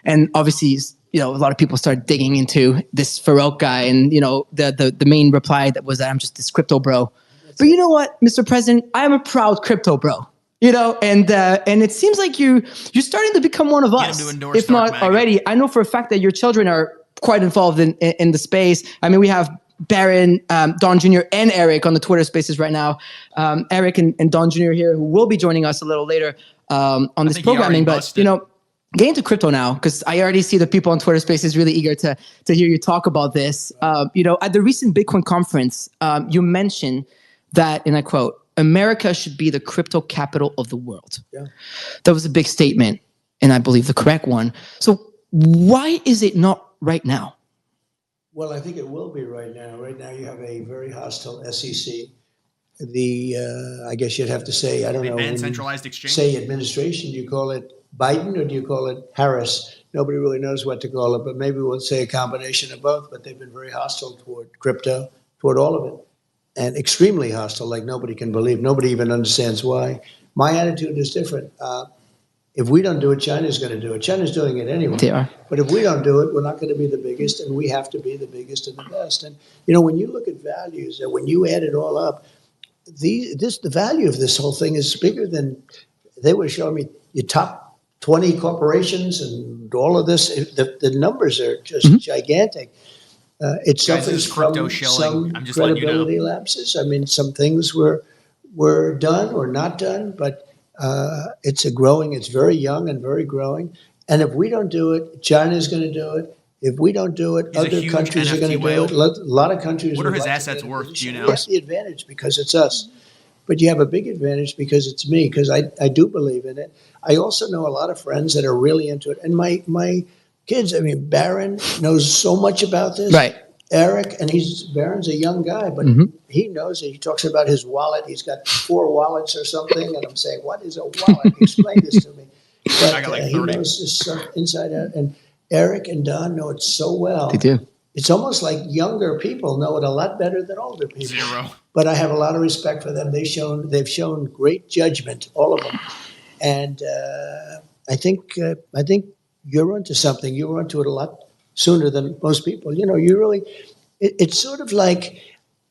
And obviously, a lot of people started digging into this Farouk guy, and the main reply that was that I'm just this crypto bro. But you know what, Mr. President, I'm a proud crypto bro. And it seems like you're starting to become one of us, him to endorse if not Dark Maggot. already. I know for a fact that your children are quite involved in the space. I mean, we have Baron, Don Jr., and Eric on the Twitter Spaces right now. Eric and Don Jr. here, who will be joining us a little later on this programming. But get into crypto now, because I already see the people on Twitter Spaces really eager to hear you talk about this. At the recent Bitcoin conference, you mentioned that, and I quote, "America should be the crypto capital of the world." Yeah. That was a big statement, and I believe the correct one. So why is it not right now? Well, I think it will be right now. Right now, you have a very hostile SEC. I guess you'd have to say, I don't know. Ban centralized exchange. Say administration, do you call it Biden or do you call it Harris? Nobody really knows what to call it, but maybe we'll say a combination of both. But they've been very hostile toward crypto, toward all of it, and extremely hostile, like nobody can believe. Nobody even understands why. My attitude is different. If we don't do it, China's going to do it. China's doing it anyway. They are. But if we don't do it, we're not going to be the biggest, and we have to be the biggest and the best. And, when you look at values, and when you add it all up, the value of this whole thing is bigger than, they were showing me your top 20 corporations and all of this. The numbers are just gigantic. It suffers from some credibility lapses. I mean, some things were done or not done, but it's very young and very growing. And if we don't do it, China's going to do it. If we don't do it, other countries are going to do it. A lot of countries. What are his assets worth? Do you know? That's the advantage, because it's us. But you have a big advantage because it's me, because I do believe in it. I also know a lot of friends that are really into it. And my kids, I mean, Baron knows so much about this. Right. Eric, and Baron's a young guy, but he knows it. He talks about his wallet. He's got 4 wallets or something. And I'm saying, what is a wallet? Explain this to me. But I got like 30. He knows this stuff inside out. And Eric and Don know it so well. They do. It's almost like younger people know it a lot better than older people. 0. But I have a lot of respect for them. They've shown great judgment, all of them. And I think you're onto something. You were onto it a lot sooner than most people. It's sort of like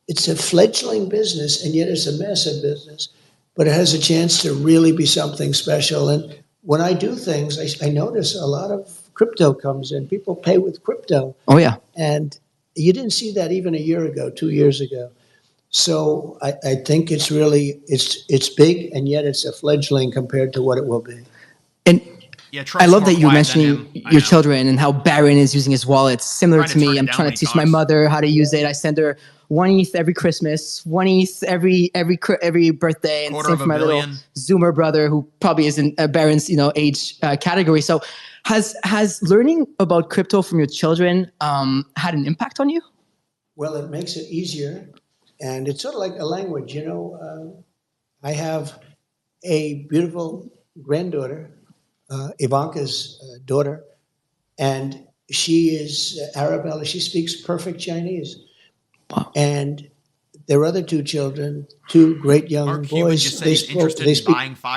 it's a fledgling business, and yet it's a massive business, but it has a chance to really be something special. And when I do things, I notice a lot of crypto comes in. People pay with crypto. Oh, yeah. And you didn't see that even a year ago, 2 years ago. So I think it's really, it's big, and yet it's a fledgling compared to what it will be. And yeah, I love that you're mentioning your children and how Baron is using his wallet. Similar to me, I'm trying to teach my mother how to use it. I send her 1 ETH every Christmas, 1 ETH every birthday, and same for my little Zoomer brother, who probably isn't Baron's age category. So has learning about crypto from your children had an impact on you? Well, it makes it easier, and it's sort of like a language. I have a beautiful granddaughter, Ivanka's daughter, and she is Arabella. She speaks perfect Chinese. Wow. And their other 2 children, 2 great young boys, they speak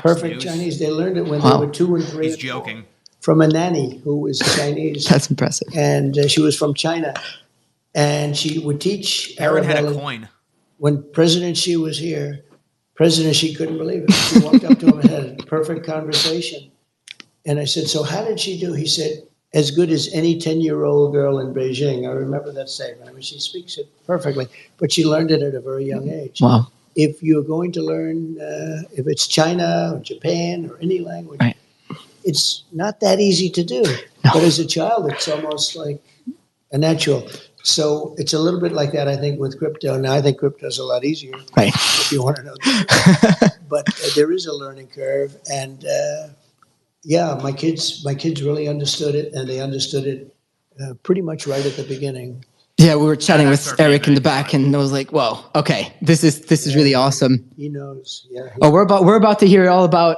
perfect Chinese. They learned it when they were 2 and 3. He's joking. From a nanny who was Chinese. That's impressive. And she was from China. And she would teach Arabella. Aaron had a coin. When President Xi was here, President Xi couldn't believe it. She walked up to him and had a perfect conversation. And I said, so how did she do? He said, as good as any 10-year-old girl in Beijing. I remember that statement. I mean, she speaks it perfectly, but she learned it at a very young age. Wow. If you're going to learn, if it's China or Japan or any language, right, it's not that easy to do. No. But as a child, it's almost like a natural. So it's a little bit like that, I think, with crypto. Now, I think crypto is a lot easier, right, if you want to know that. But there is a learning curve. And yeah, my kids really understood it, and they understood it pretty much right at the beginning. Yeah, we were chatting with Eric in the back, and I was like, "Whoa, okay, this is really awesome." He knows. Yeah. We're about to hear all about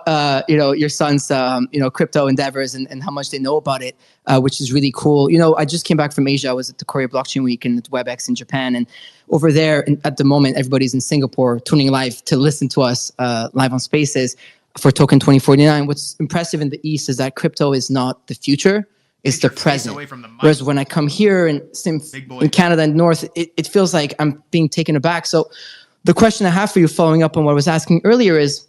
your son's crypto endeavors and how much they know about it, which is really cool. I just came back from Asia. I was at the Korea Blockchain Week and at WebEx in Japan, and over there at the moment, everybody's in Singapore tuning live to listen to us live on Spaces for Token 2049. What's impressive in the East is that crypto is not the future. It's the present. Whereas when I come here and in Canada and North, it feels like I'm being taken aback. So The question I have for you, following up on what I was asking earlier, is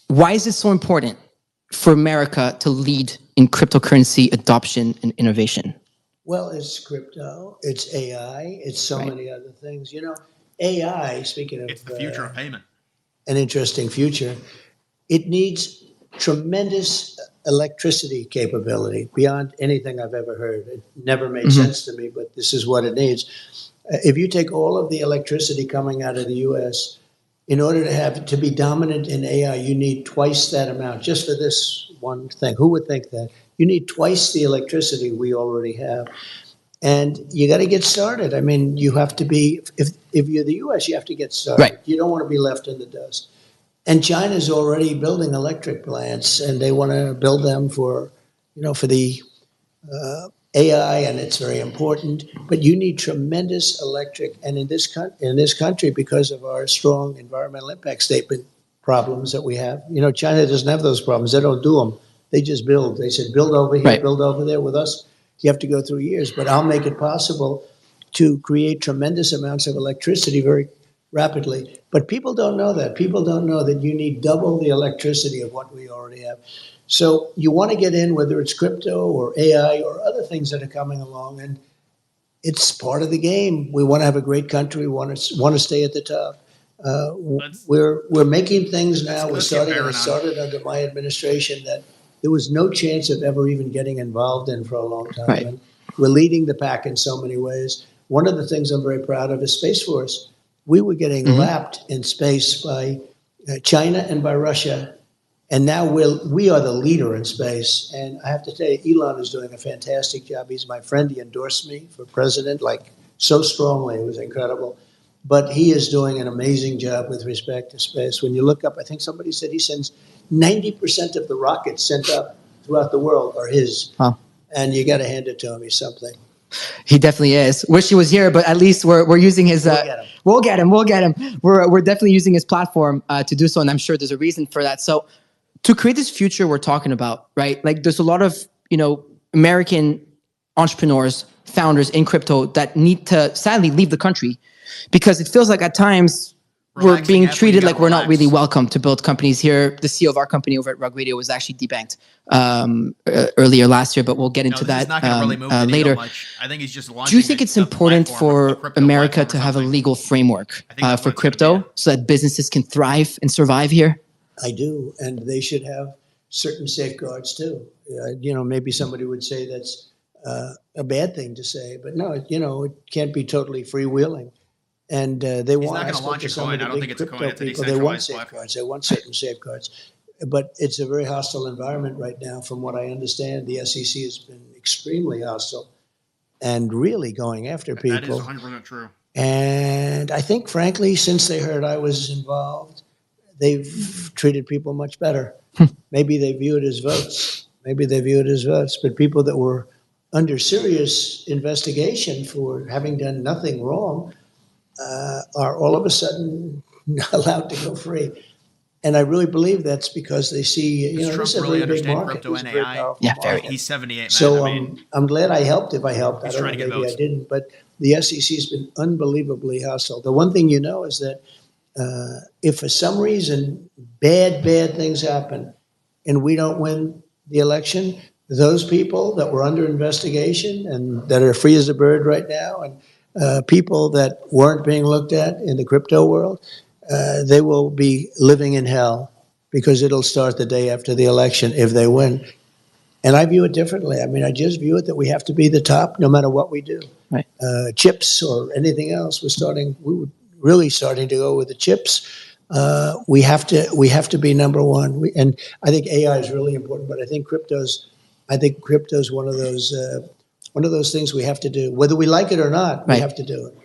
why is it so important for America to lead in cryptocurrency adoption and innovation? Well, it's crypto, it's AI, it's so many other things. You know, AI, speaking of It's the future of payment. an interesting future, it needs tremendous electricity capability beyond anything I've ever heard. It never made sense to me, but this is what it needs. If you take all of the electricity coming out of the US, in order to be dominant in AI, you need twice that amount just for this one thing. Who would think that? You need twice the electricity we already have. And you got to get started. I mean, you have to be, if you're the US, you have to get started. Right. You don't want to be left in the dust. And China's already building electric plants, and they want to build them for, for the AI, and it's very important. But you need tremendous electric, and in this country, because of our strong environmental impact statement problems that we have, China doesn't have those problems. They don't do them. They just build. They said, build over here, build over there. With us, you have to go through years. But I'll make it possible to create tremendous amounts of electricity very rapidly. But people don't know that. People don't know that you need double the electricity of what we already have. So you want to get in, whether it's crypto or AI or other things that are coming along, and it's part of the game. We want to have a great country. We want to stay at the top. We're making things now. It started under my administration that there was no chance of ever even getting involved in for a long time. Right. And we're leading the pack in so many ways. One of the things I'm very proud of is Space Force. We were getting lapped in space by China and by Russia, and now we are the leader in space. And I have to tell you, Elon is doing a fantastic job. He's my friend. He endorsed me for president, so strongly. It was incredible. But he is doing an amazing job with respect to space. When you look up, I think somebody said he sends 90% of the rockets sent up throughout the world are his. Wow. And you got to hand it to him. He's something. He definitely is. Wish he was here, but at least we're using his. We'll get him. We're definitely using his platform to do so, and I'm sure there's a reason for that. So, to create this future we're talking about, right? Like, there's a lot of American entrepreneurs, founders in crypto that need to sadly leave the country because it feels like at times we're being treated like we're not really welcome to build companies here. The CEO of our company over at Rug Radio was actually debanked earlier last year, but we'll get into that later. Much. I think he's just launching. Do you think it's important for America to have a legal framework for crypto so that businesses can thrive and survive here? I do, and they should have certain safeguards too. Maybe somebody would say that's a bad thing to say, but no, it can't be totally freewheeling. And they want. He's not going to launch a coin. I don't think it's a coin. It's a they want decentralized safeguards. platform. They want certain safeguards, but it's a very hostile environment right now. From what I understand, the SEC has been extremely hostile and really going after people. That is 100% true. And I think, frankly, since they heard I was involved, they've treated people much better. Maybe they view it as votes. But people that were under serious investigation for having done nothing wrong are all of a sudden allowed to go free. And I really believe that's because they see, this is a very big market. Crypto and AI. Yeah, very. He's 78, man. So I'm glad I helped if I helped. I He's don't trying to know, get maybe votes. I didn't. But the SEC has been unbelievably hostile. The one thing is that if for some reason bad things happen and we don't win the election, those people that were under investigation and that are free as a bird right now, and people that weren't being looked at in the crypto world, they will be living in hell because it'll start the day after the election if they win. And I view it differently. I mean, I just view it that we have to be the top no matter what we do. Right. Chips or anything else, we were really starting to go with the chips. We have to be number one. And I think AI is really important, but I think crypto's one of those things we have to do. Whether we like it or not, we have to do it.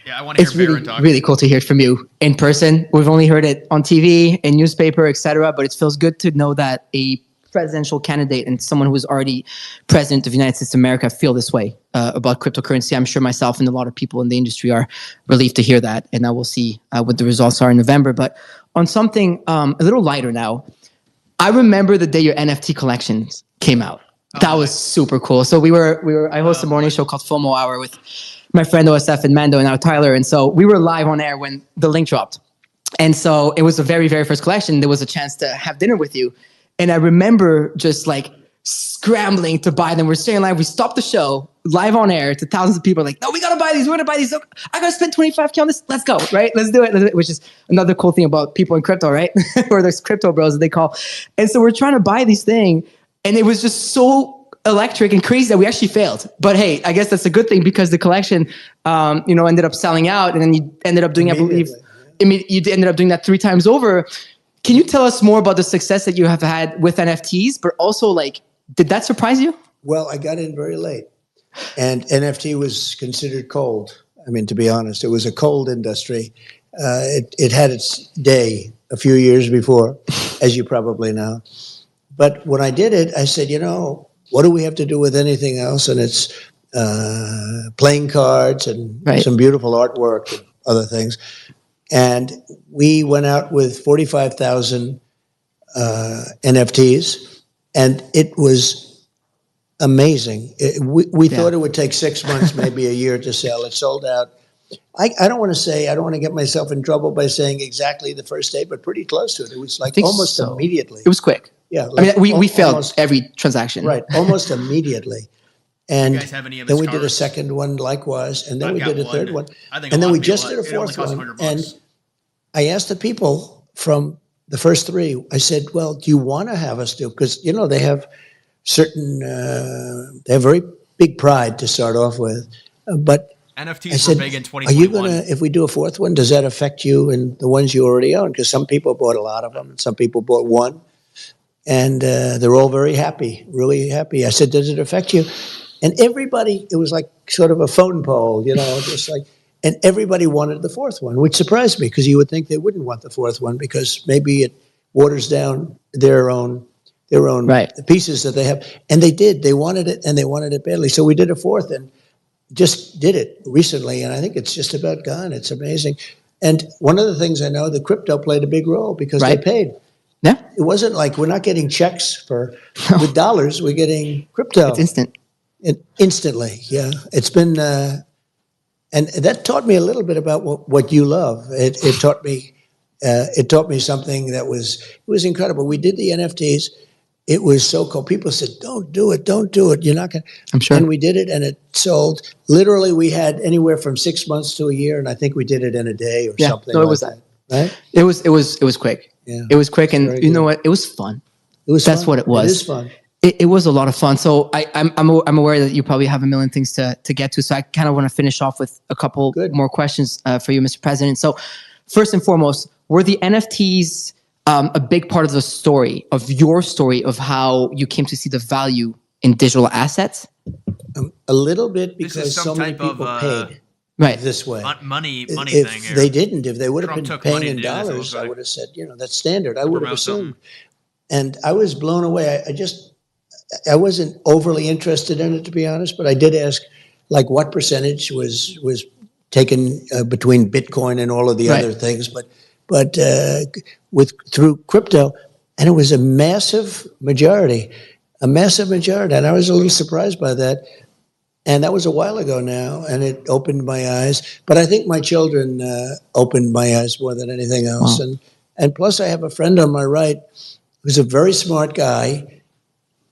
I want to hear Barron talk. It's really cool to hear it from you in person. We've only heard it on TV, in newspaper, etc. But it feels good to know that a presidential candidate and someone who is already president of the United States of America feel this way about cryptocurrency. I'm sure myself and a lot of people in the industry are relieved to hear that. And I will see what the results are in November. But on something a little lighter now, I remember the day your NFT collections came out. That was super cool. So I hosted a morning show called FOMO Hour with my friend OSF and Mando and now Tyler. And so we were live on air when the link dropped. And so it was the very, very first collection. There was a chance to have dinner with you. And I remember just like scrambling to buy them. We're staying live. We stopped the show live on air to thousands of people like, no, we got to buy these. We're going to buy these. I got to spend $25K on this. Let's go. Right. Let's do it. Which is another cool thing about people in crypto, right? Or there's crypto bros that they call. And so we're trying to buy these things. And it was just so electric and crazy that we actually failed. But hey, I guess that's a good thing because the collection, ended up selling out. And then you ended up doing, I believe, you ended up doing that 3 times over. Can you tell us more about the success that you have had with NFTs, but also like, did that surprise you? Well, I got in very late and NFT was considered cold. I mean, to be honest, it was a cold industry. It had its day a few years before, as you probably know. But when I did it, I said, what do we have to do with anything else? And it's playing cards and some beautiful artwork and other things. And we went out with 45,000 NFTs, and it was amazing. We thought it would take 6 months, maybe a year to sell. It sold out. I don't want to get myself in trouble by saying exactly the first day, but pretty close to it. It was like almost immediately. It was quick. Yeah. Like we failed every transaction. Right, almost immediately. And you guys have any of then his we did a cards? second one likewise, and then I've we got did a one. third one. I think And a then lot we of just people, did a it only fourth costs one. $100. And I asked the people from the first 3, I said, well, do you want to have us do? Because, they have certain, they have very big pride to start off with. But NFTs I said, were big in are you 2021. going to, if we do a fourth one, does that affect you and the ones you already own? Because some people bought a lot of them and some people bought one. And they're all very happy, really happy. I said, does it affect you? And everybody, it was like sort of a phone poll, just like, and everybody wanted the fourth one, which surprised me because you would think they wouldn't want the fourth one because maybe it waters down their own pieces that they have. And they did. They wanted it, and they wanted it badly. So we did a fourth and just did it recently, and I think it's just about gone. It's amazing. And one of the things I know, the crypto played a big role because they paid. Yeah. It wasn't like we're not getting checks with dollars. We're getting crypto. It's instant. Instantly, yeah. It's been, and that taught me a little bit about what you love. It taught me something that was incredible. We did the NFTs. It was so cool. People said, "Don't do it, don't do it. You're not going to." I'm sure. And we did it, and it sold. Literally, we had anywhere from 6 months to a year, and I think we did it in a day or something. No, it like was that. Right? It was quick. Yeah. It was quick, and Very you know good. what? It was fun. That's what it was. It is fun. It was a lot of fun. So I'm aware that you probably have a million things to get to. So I kind of want to finish off with a couple more questions for you, Mr. President. So first and foremost, were the NFTs a big part of the story, of your story, of how you came to see the value in digital assets? A little bit This is because some so many type of, people paid this way. money If thing here. they didn't, if they would have Trump been took paying money in to do this, it dollars, looks I like. would have said, that's standard. I would have Promote assumed. something. And I was blown away. I wasn't overly interested in it, to be honest, but I did ask, like, what percentage was taken between Bitcoin and all of the other things, but through crypto, and it was a massive majority, and I was a little surprised by that. And that was a while ago now, and it opened my eyes. But I think my children opened my eyes more than anything else. Wow. And plus, I have a friend on my right who's a very smart guy,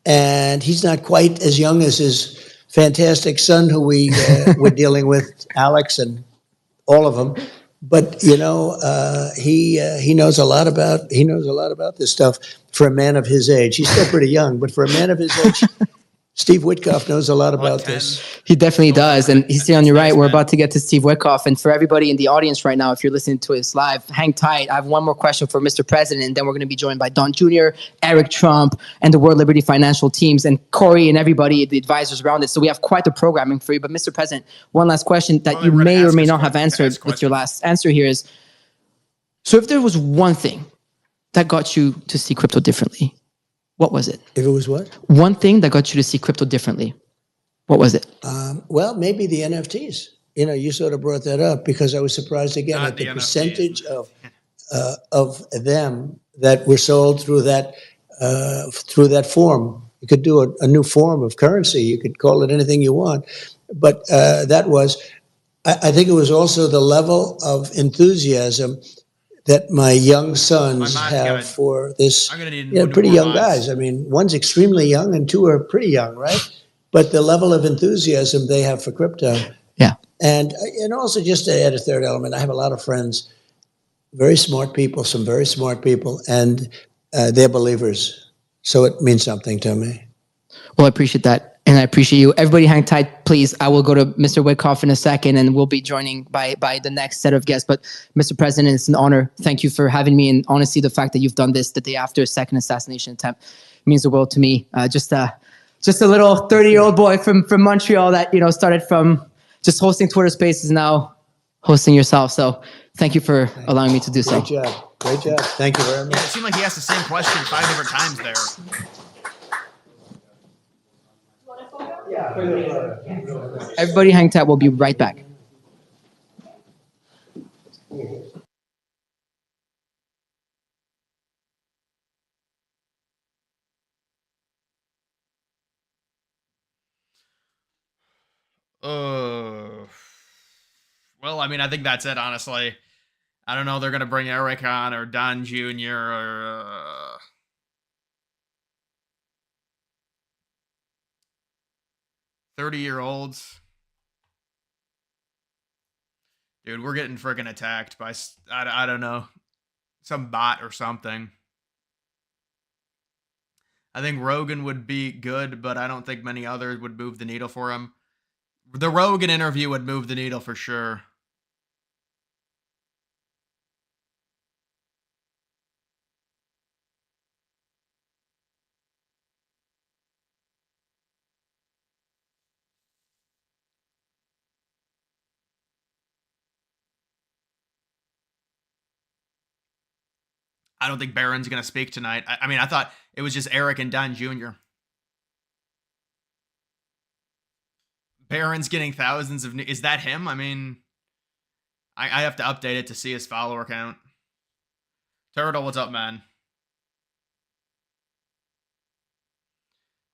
and he's not quite as young as his fantastic son, who we're dealing with, Alex, and all of them. But he knows a lot about this stuff for a man of his age. He's still pretty young, but for a man of his age, Steve Witkoff knows a lot about this. He definitely does. And he's sitting on your right. We're about to get to Steve Witkoff. And for everybody in the audience right now, if you're listening to us live, hang tight. I have one more question for Mr. President, and then we're going to be joined by Don Jr., Eric Trump, and the World Liberty Financial teams, and Corey and everybody, the advisors around it. So we have quite the programming for you. But Mr. President, one last question that you may or may not have answered with your last answer here is, so if there was one thing that got you to see crypto differently, what was it? If it was what? One thing that got you to see crypto differently. What was it? Well, maybe the NFTs. You sort of brought that up because I was surprised again at the percentage of them that were sold through that form. You could do a new form of currency. You could call it anything you want, but that was. I think it was also the level of enthusiasm that my young sons have for this. I'm gonna need Pretty more young mods. guys. I mean, one's extremely young and two are pretty young, right? But the level of enthusiasm they have for crypto. Yeah. And also just to add a third element, I have a lot of friends, very smart people, some very smart people, and they're believers. So it means something to me. Well, I appreciate that. And I appreciate you. Everybody hang tight, please. I will go to Mr. Witkoff in a second, and we'll be joining by the next set of guests. But Mr. President, it's an honor. Thank you for having me. And honestly, the fact that you've done this the day after a second assassination attempt means the world to me. Just a little 30-year-old boy from Montreal that, started from just hosting Twitter Spaces, now hosting yourself. So thank you for allowing me to do so. Great job. Great job. Thank you very much. Yeah, it seemed like he asked the same question 5 different times there. Everybody hang tight. We'll be right back. Well, I mean, I think that's it, honestly. I don't know if they're going to bring Eric on or Don Jr. or... 30-year-olds. Dude, we're getting freaking attacked by, I don't know, some bot or something. I think Rogan would be good, but I don't think many others would move the needle for him. The Rogan interview would move the needle for sure. I don't think Barron's going to speak tonight. I mean, I thought it was just Eric and Don Jr. Barron's getting thousands of... Is that him? I mean, I have to update it to see his follower count. Turtle, what's up, man?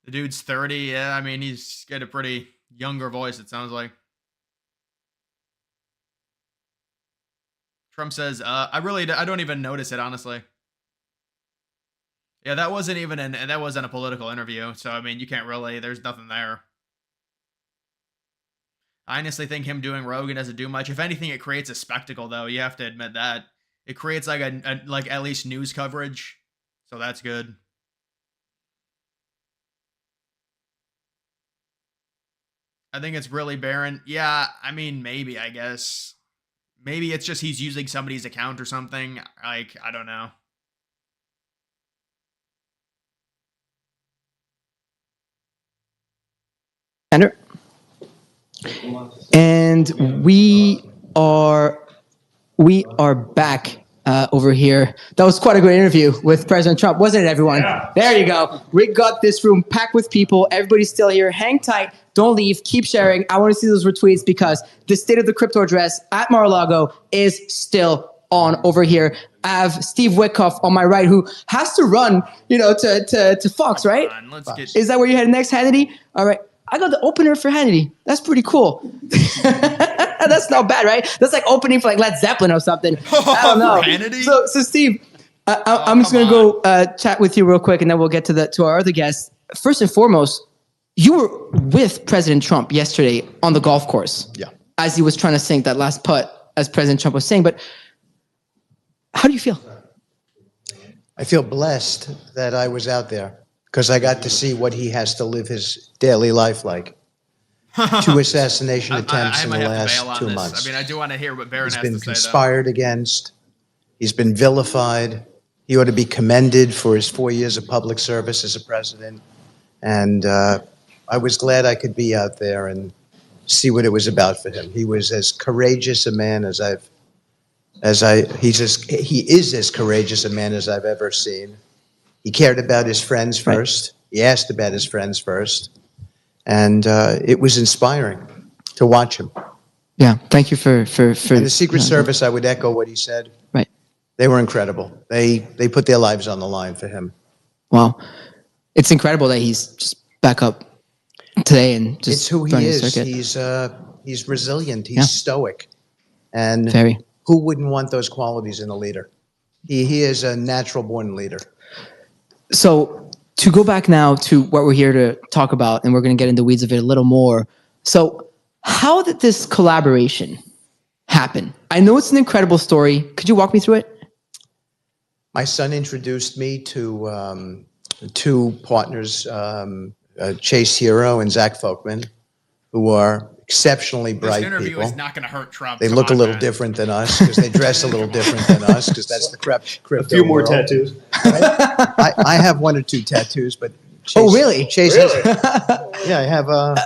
The dude's 30. Yeah, I mean, he's got a pretty younger voice, it sounds like. Trump says, I don't even notice it, honestly. Yeah, that wasn't a political interview. So, I mean, you can't really, there's nothing there. I honestly think him doing Rogan doesn't do much. If anything, it creates a spectacle, though. You have to admit that. It creates like like at least news coverage. So that's good. I think it's really Barron. Yeah, I mean, maybe, I guess. Maybe it's just he's using somebody's account or something. Like, I don't know. Enter. And we are back over here. That was quite a good interview with President Trump, wasn't it, everyone? Yeah. There you go. We got this room packed with people. Everybody's still here. Hang tight. Don't leave. Keep sharing. I want to see those retweets because the State of the Crypto address at Mar-a-Lago is still on over here. I have Steve Witkoff on my right, who has to run, to Fox, right? Is that where you're headed next, Hannity? All right. I got the opener for Hannity. That's pretty cool. That's not bad, right? That's like opening for like Led Zeppelin or something. I don't know. Hannity? So Steve, I'm just gonna go chat with you real quick, and then we'll get to our other guests. First and foremost, you were with President Trump yesterday on the golf course. Yeah. As he was trying to sink that last putt, as President Trump was saying. But how do you feel? I feel blessed that I was out there because I got to see what he has to live his daily life like. 2 assassination attempts in the last 2 months. I mean, I do want to hear what Barron has to say. He's been conspired against. He's been vilified. He ought to be commended for his 4 years of public service as a president. And I was glad I could be out there and see what it was about for him. He was as courageous a man he is as courageous a man as I've ever seen. He cared about his friends first. He asked about his friends first. And it was inspiring to watch him. Yeah, thank you for and the Secret Service, I would echo what he said. Right. They were incredible. They put their lives on the line for him. Wow. It's incredible that he's just back up today and just it's who he running is. circuit. He's resilient. He's Yeah. stoic. And Very. who wouldn't want those qualities in a leader? He is a natural born leader. So to go back now to what we're here to talk about, and we're going to get in the weeds of it a little more. So how did this collaboration happen? I know it's an incredible story. Could you walk me through it? My son introduced me to two partners, Chase Hero and Zach Folkman, who are exceptionally This bright interview people. is not going to hurt Trump. They Come look a on, little man. different than us because they dress a little different than us because that's the crypto A few more world. tattoos. I have one or two tattoos, but Chase, Oh, really? Chase has, yeah, I have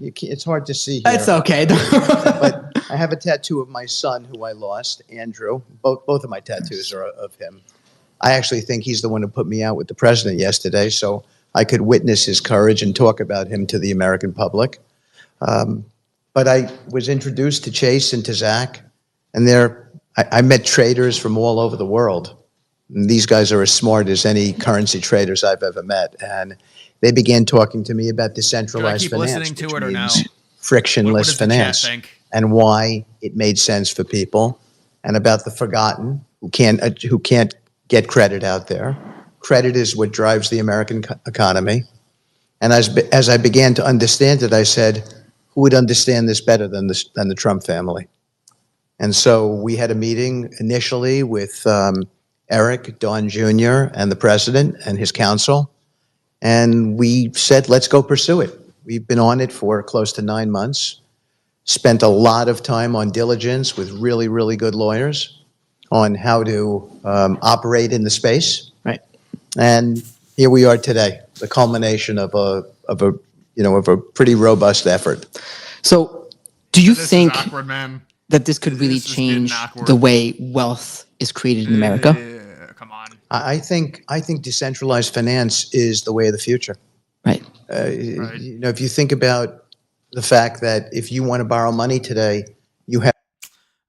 it's hard to see here. It's okay. But I have a tattoo of my son who I lost, Andrew. Both of my tattoos are of him. I actually think he's the one who put me out with the president yesterday, so I could witness his courage and talk about him to the American public. But I was introduced to Chase and to Zach, and I met traders from all over the world. And these guys are as smart as any currency traders I've ever met. And they began talking to me about decentralized Should I keep finance, listening to which it or no? means frictionless What does the chat finance, think? and why it made sense for people, and about the forgotten who can't get credit out there. Credit is what drives the American economy. And as I began to understand it, I said, who would understand this better than the Trump family? And so we had a meeting initially with Eric, Don Jr., and the president and his counsel. And we said, let's go pursue it. We've been on it for close to 9 months, spent a lot of time on diligence with really, really good lawyers on how to operate in the space. Right. And here we are today, the culmination of a pretty robust effort. So do you This think is awkward, man. that this could really This is getting change awkward. the way wealth is created in America? Come on. I think decentralized finance is the way of the future. Right. Right. You know, if you think about the fact that if you want to borrow money today, you have.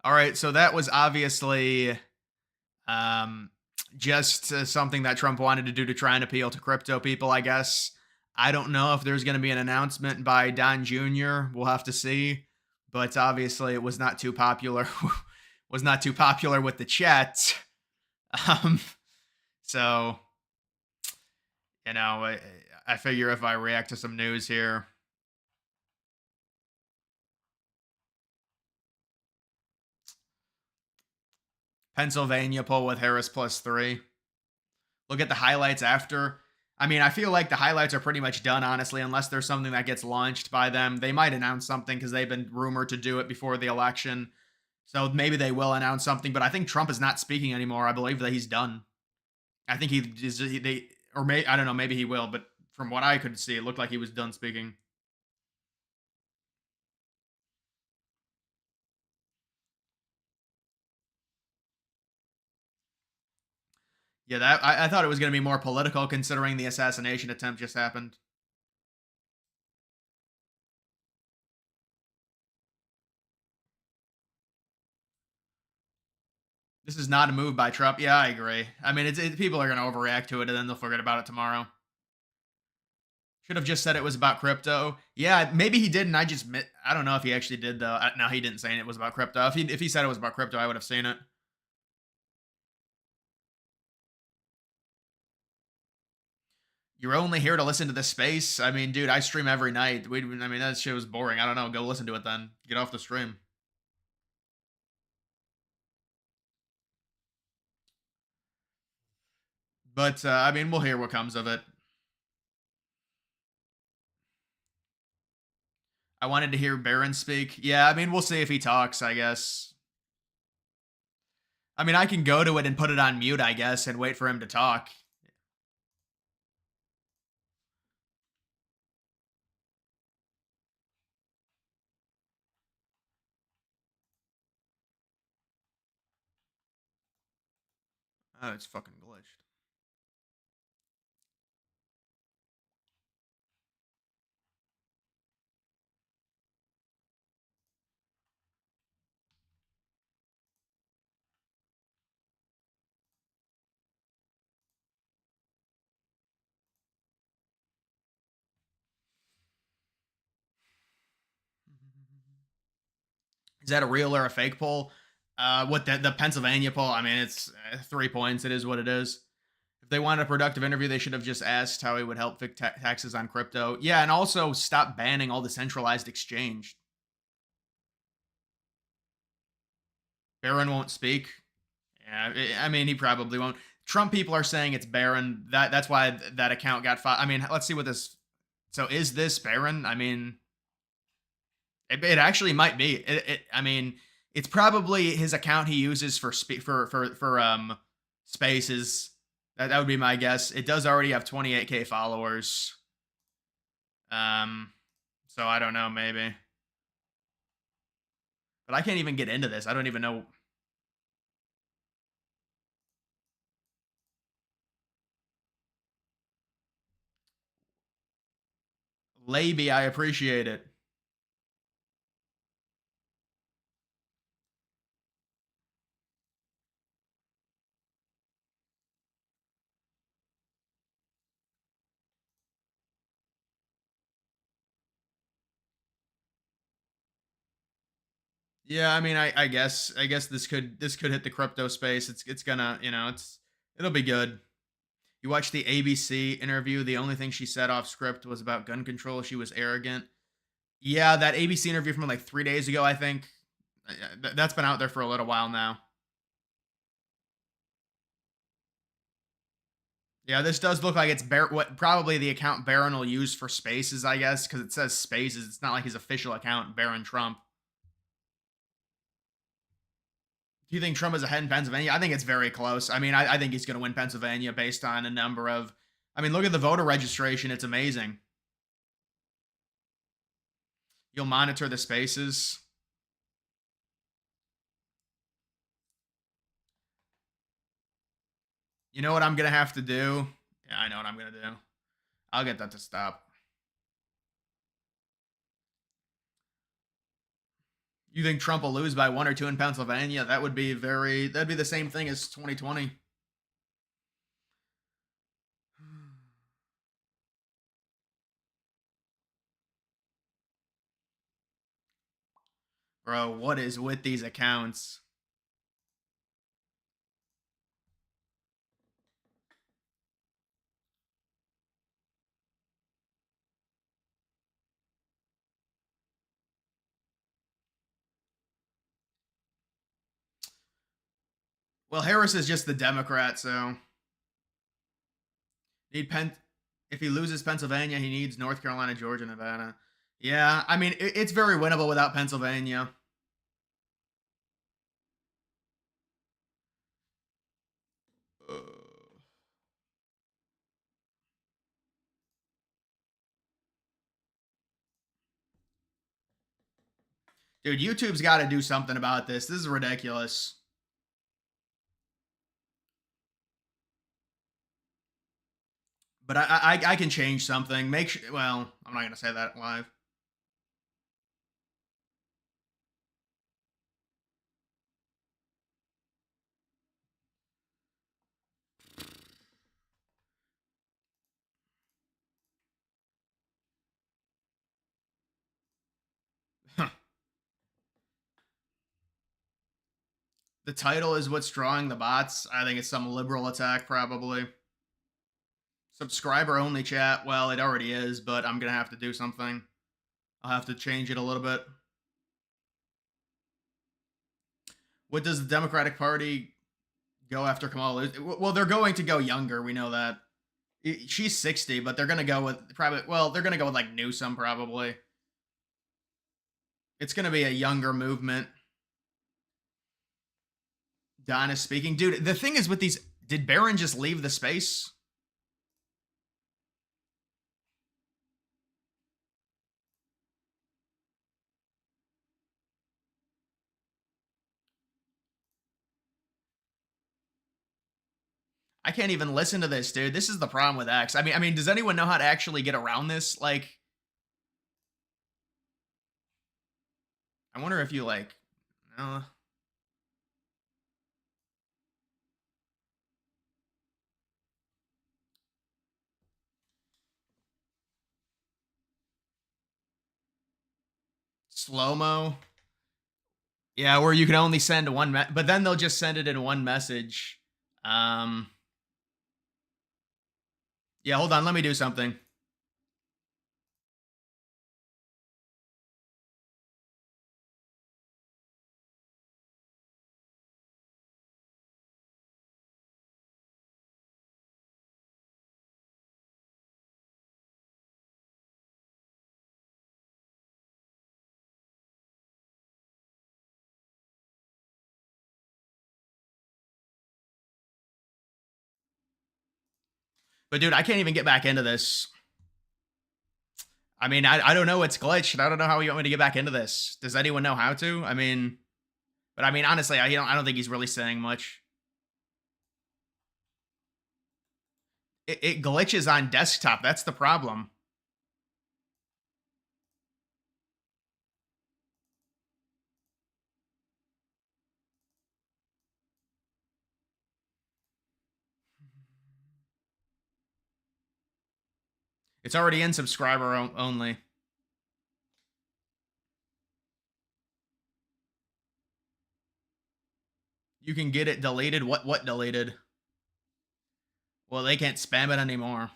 All right, so that was obviously just something that Trump wanted to do to try and appeal to crypto people, I guess. I don't know if there's going to be an announcement by Don Jr. We'll have to see. But obviously it was not too popular. Was not too popular with the chat. So, you know, I figure if I react to some news here. Pennsylvania poll with Harris +3. Look at the highlights after. I mean, I feel like the highlights are pretty much done, honestly, unless there's something that gets launched by them. They might announce something because they've been rumored to do it before the election. So maybe they will announce something, but I think Trump is not speaking anymore. I believe that he's done. I think I don't know, maybe he will, but from what I could see, it looked like he was done speaking. Yeah, I thought it was going to be more political considering the assassination attempt just happened. This is not a move by Trump. Yeah, I agree. I mean, people are going to overreact to it and then they'll forget about it tomorrow. Should have just said it was about crypto. Yeah, maybe he didn't. I don't know if he actually did though. No, he didn't say it was about crypto. If he said it was about crypto, I would have seen it. You're only here to listen to this space? I mean, dude, I stream every night. I mean, that shit was boring. I don't know. Go listen to it then. Get off the stream. But, I mean, we'll hear what comes of it. I wanted to hear Barron speak. Yeah, I mean, we'll see if he talks, I guess. I mean, I can go to it and put it on mute, I guess, and wait for him to talk. Oh, it's fucking glitched. Is that a real or a fake poll? What the Pennsylvania poll? I mean, it's 3 points. It is what it is. If they wanted a productive interview, they should have just asked how he would help fix taxes on crypto. Yeah, and also stop banning all the centralized exchange. Barron won't speak. Yeah, I mean, he probably won't. Trump people are saying it's Barron. That's why that account got filed. I mean, let's see what this. So is this Barron? I mean, it actually might be. I mean, it's probably his account he uses for spaces. That would be my guess. It does already have 28K followers. So I don't know, maybe. But I can't even get into this. I don't even know. Laby, I appreciate it. Yeah, I mean, I guess this could hit the crypto space. It's gonna, it'll be good. You watch the ABC interview. The only thing she said off script was about gun control. She was arrogant. Yeah, that ABC interview from like 3 days ago, I think. That's been out there for a little while now. Yeah, this does look like it's what probably the account Barron will use for spaces, I guess, because it says spaces. It's not like his official account, Barron Trump. Do you think Trump is ahead in Pennsylvania? I think it's very close. I mean, I think he's going to win Pennsylvania based on a number of. I mean, look at the voter registration. It's amazing. You'll monitor the spaces. You know what I'm going to have to do? Yeah, I know what I'm going to do. I'll get that to stop. You think Trump will lose by 1 or 2 in Pennsylvania? That'd be the same thing as 2020. Bro, what is with these accounts? Well, Harris is just the Democrat, so need if he loses Pennsylvania, he needs North Carolina, Georgia, Nevada. Yeah, I mean, it's very winnable without Pennsylvania. Uh, Dude, YouTube's got to do something about this. This is ridiculous. But I can change something. Make sure. Well, I'm not gonna say that live. The title is what's drawing the bots. I think it's some liberal attack, probably. Subscriber only chat. Well, it already is, but I'm gonna have to do something. I'll have to change it a little bit. What does the Democratic Party go after Kamala? Well, they're going to go younger. We know that. She's 60, but they're gonna go with probably. Well, they're gonna go with like Newsom probably. It's gonna be a younger movement. Don is speaking, dude. The thing is with these, did Barron just leave the space? I can't even listen to this, dude. This is the problem with X. I mean, does anyone know how to actually get around this? Like, I wonder if you like, slow mo. Yeah, where you can only send one, but then they'll just send it in one message. Yeah, hold on. Let me do something. But dude, I can't even get back into this. I mean, I don't know. It's glitched. I don't know how you want me to get back into this. Does anyone know how to? I mean, but I mean, honestly, I don't think he's really saying much. It glitches on desktop. That's the problem. It's already in subscriber only. You can get it deleted. What deleted? Well, they can't spam it anymore.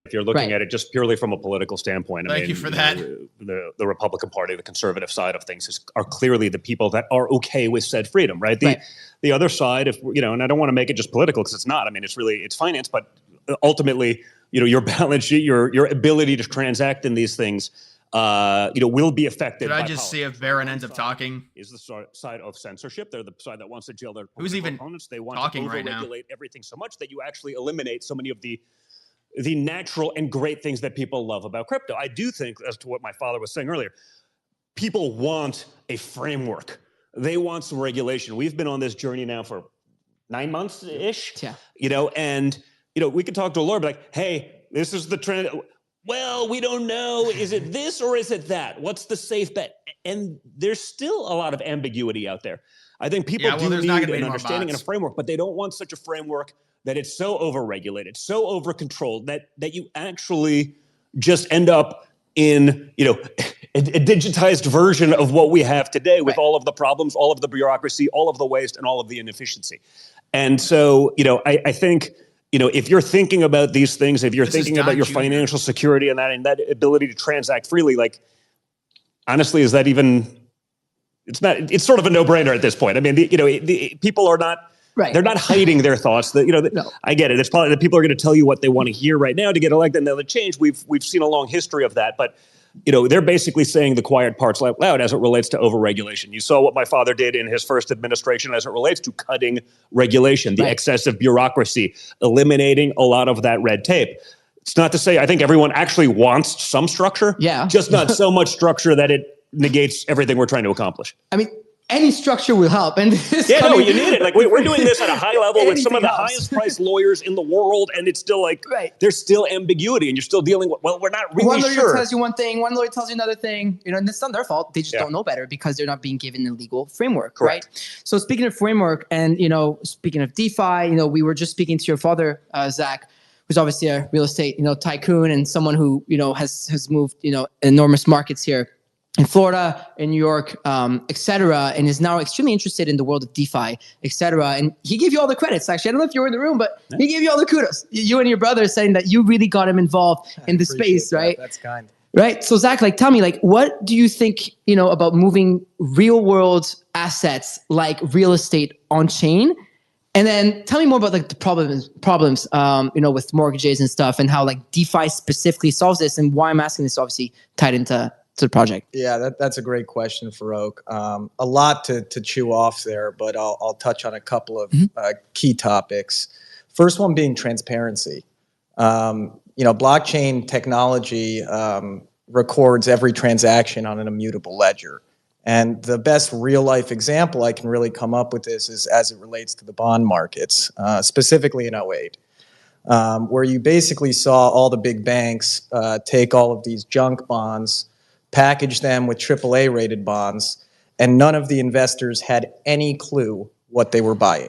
If you're looking at it just purely from a political standpoint, Thank you for that. The Republican Party, the conservative side of things, are clearly the people that are okay with said freedom, right? The other side, if and I don't want to make it just political because it's not. I mean, it's finance, but ultimately, your balance sheet, your ability to transact in these things, will be affected. Did I just see if Barron ends up talking? Is the side of censorship? They're the side that wants to jail their who's even opponents. They want talking to right now. regulate everything so much that you actually eliminate so many of the natural and great things that people love about crypto. I do think, as to what my father was saying earlier, people want a framework. They want some regulation. We've been on this journey now for 9 months-ish. Yeah. And we could talk to a lawyer, like, hey, this is the trend. Well, we don't know. Is it this or is it that? What's the safe bet? And there's still a lot of ambiguity out there. I think people do need an understanding and a framework, but they don't want such a framework that it's so overregulated, so over-controlled that you actually just end up in, a digitized version of what we have today with all of the problems, all of the bureaucracy, all of the waste, and all of the inefficiency. And so, I think, if you're thinking about these things, if you're thinking about your financial security and that ability to transact freely, like, honestly, is that even? It's sort of a no-brainer at this point. I mean, people are not. Right. They're not hiding their thoughts. No. I get it. It's probably that people are going to tell you what they want to hear right now to get elected, and they'll change. We've seen a long history of that, but they're basically saying the quiet parts out loud as it relates to overregulation. You saw what my father did in his first administration as it relates to cutting regulation, the excessive bureaucracy, eliminating a lot of that red tape. It's not to say I think everyone actually wants some structure, just not so much structure that it negates everything we're trying to accomplish. I mean, any structure will help. And you need it. Like we're doing this at a high level with some of the highest priced lawyers in the world, and it's still like there's still ambiguity, and you're still dealing with. Well, we're not really sure. One lawyer tells you one thing, one lawyer tells you another thing. And it's not their fault. They just don't know better because they're not being given a legal framework, right? So speaking of framework, and speaking of DeFi, we were just speaking to your father, Zach, who's obviously a real estate tycoon and someone who has moved enormous markets here in Florida, in New York, et cetera, and is now extremely interested in the world of DeFi, et cetera. And he gave you all the credits, actually. I don't know if you were in the room, but he gave you all the kudos. You and your brother saying that you really got him involved in the space, right? That's kind. Right. So Zach, tell me, what do you think, about moving real world assets like real estate on chain? And then tell me more about the problems, with mortgages and stuff, and how DeFi specifically solves this, and why I'm asking this, obviously tied into the project. Yeah, that's a great question, Farouk. A lot to chew off there, but I'll touch on a couple of key topics. First one being transparency. Blockchain technology records every transaction on an immutable ledger. And the best real life example I can really come up with this is as it relates to the bond markets, specifically in 2008. Where you basically saw all the big banks take all of these junk bonds, package them with AAA rated bonds, and none of the investors had any clue what they were buying.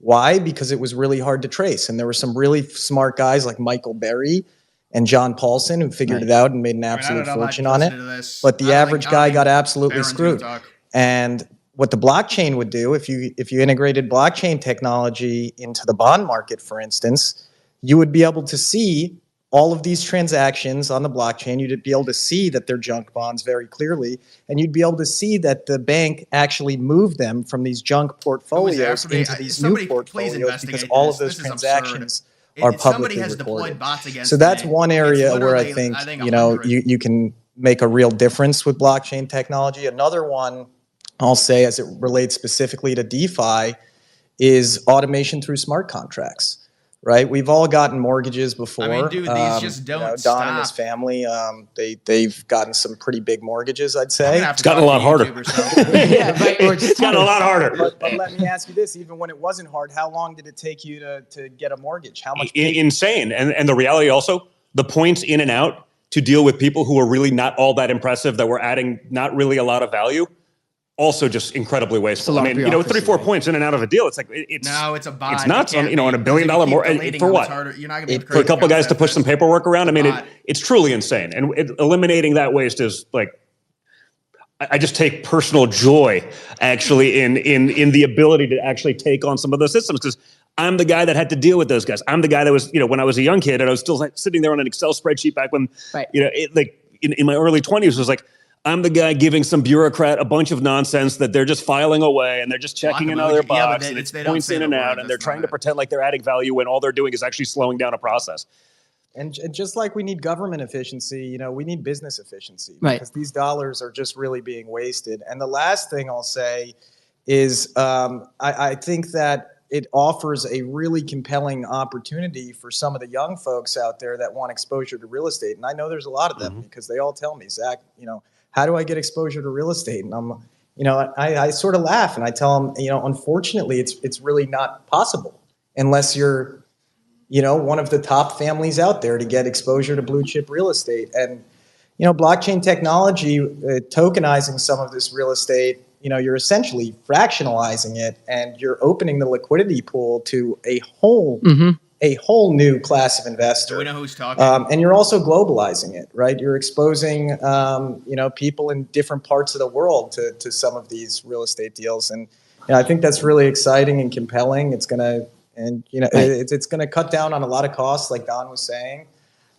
Why? Because it was really hard to trace. And there were some really smart guys like Michael Berry and John Paulson who figured it out and made an absolute fortune on it. But the average guy got absolutely screwed. And what the blockchain would do, if you integrated blockchain technology into the bond market, for instance, you would be able to see all of these transactions on the blockchain. You'd be able to see that they're junk bonds very clearly, and you'd be able to see that the bank actually moved them from these junk portfolios into these new portfolios because all of those transactions are publicly recorded. So that's one area where I think you can make a real difference with blockchain technology. Another one, I'll say, as it relates specifically to DeFi, is automation through smart contracts. Right, we've all gotten mortgages before. I mean, dude, these just don't stop. Don and his family, they've gotten some pretty big mortgages, I'd say. It's gotten a lot harder. Yeah, right. It's gotten a lot harder. But let me ask you this: even when it wasn't hard, how long did it take you to get a mortgage? How much? Insane. And the reality also, the points in and out to deal with people who are really not all that impressive, that were adding not really a lot of value. Also, just incredibly wasteful. I mean, 3-4 points in and out of a deal. It's like it's a buy. It's nuts. On $1 billion more for what? You're not gonna For a couple of guys to push some paperwork around. I mean, it's truly insane. And eliminating that waste is like, I just take personal joy actually in the ability to actually take on some of those systems, because I'm the guy that had to deal with those guys. I'm the guy that was, when I was a young kid and I was still sitting there on an Excel spreadsheet back when, in my early 20s, was like, I'm the guy giving some bureaucrat a bunch of nonsense that they're just filing away and they're just checking another box and it's points in and out and they're trying to pretend like they're adding value when all they're doing is actually slowing down a process. And just like we need government efficiency, we need business efficiency, Right. because these dollars are just really being wasted. And the last thing I'll say is I think that it offers a really compelling opportunity for some of the young folks out there that want exposure to real estate. And I know there's a lot of them because they all tell me, Zach, how do I get exposure to real estate? And I'm, I sort of laugh and I tell them, unfortunately, it's really not possible unless you're, one of the top families out there to get exposure to blue chip real estate. And, blockchain technology, tokenizing some of this real estate, you're essentially fractionalizing it and you're opening the liquidity pool to a whole new class of investor. Do we know who's talking? And you're also globalizing it, right? You're exposing, people in different parts of the world to some of these real estate deals. And I think that's really exciting and compelling. It's going to, it's going to cut down on a lot of costs, like Don was saying.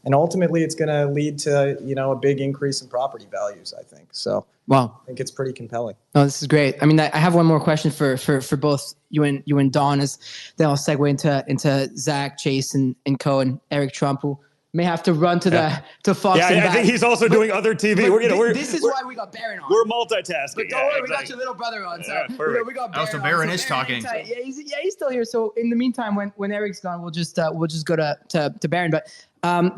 And ultimately, it's going to lead to, a big increase in property values, I think. So wow, I think it's pretty compelling. No, this is great. I mean, I have one more question for both you and Don, as then I'll segue into Zach, Chase, and Co. and Eric Trump, who may have to run to Fox. Yeah, I think he's also doing other TV. This is why we got Barron on. We're multitasking. But don't worry, we got your little brother on. So we got Barron. So Barron is talking. He's still here. So in the meantime, when Eric's gone, we'll just go to Barron. But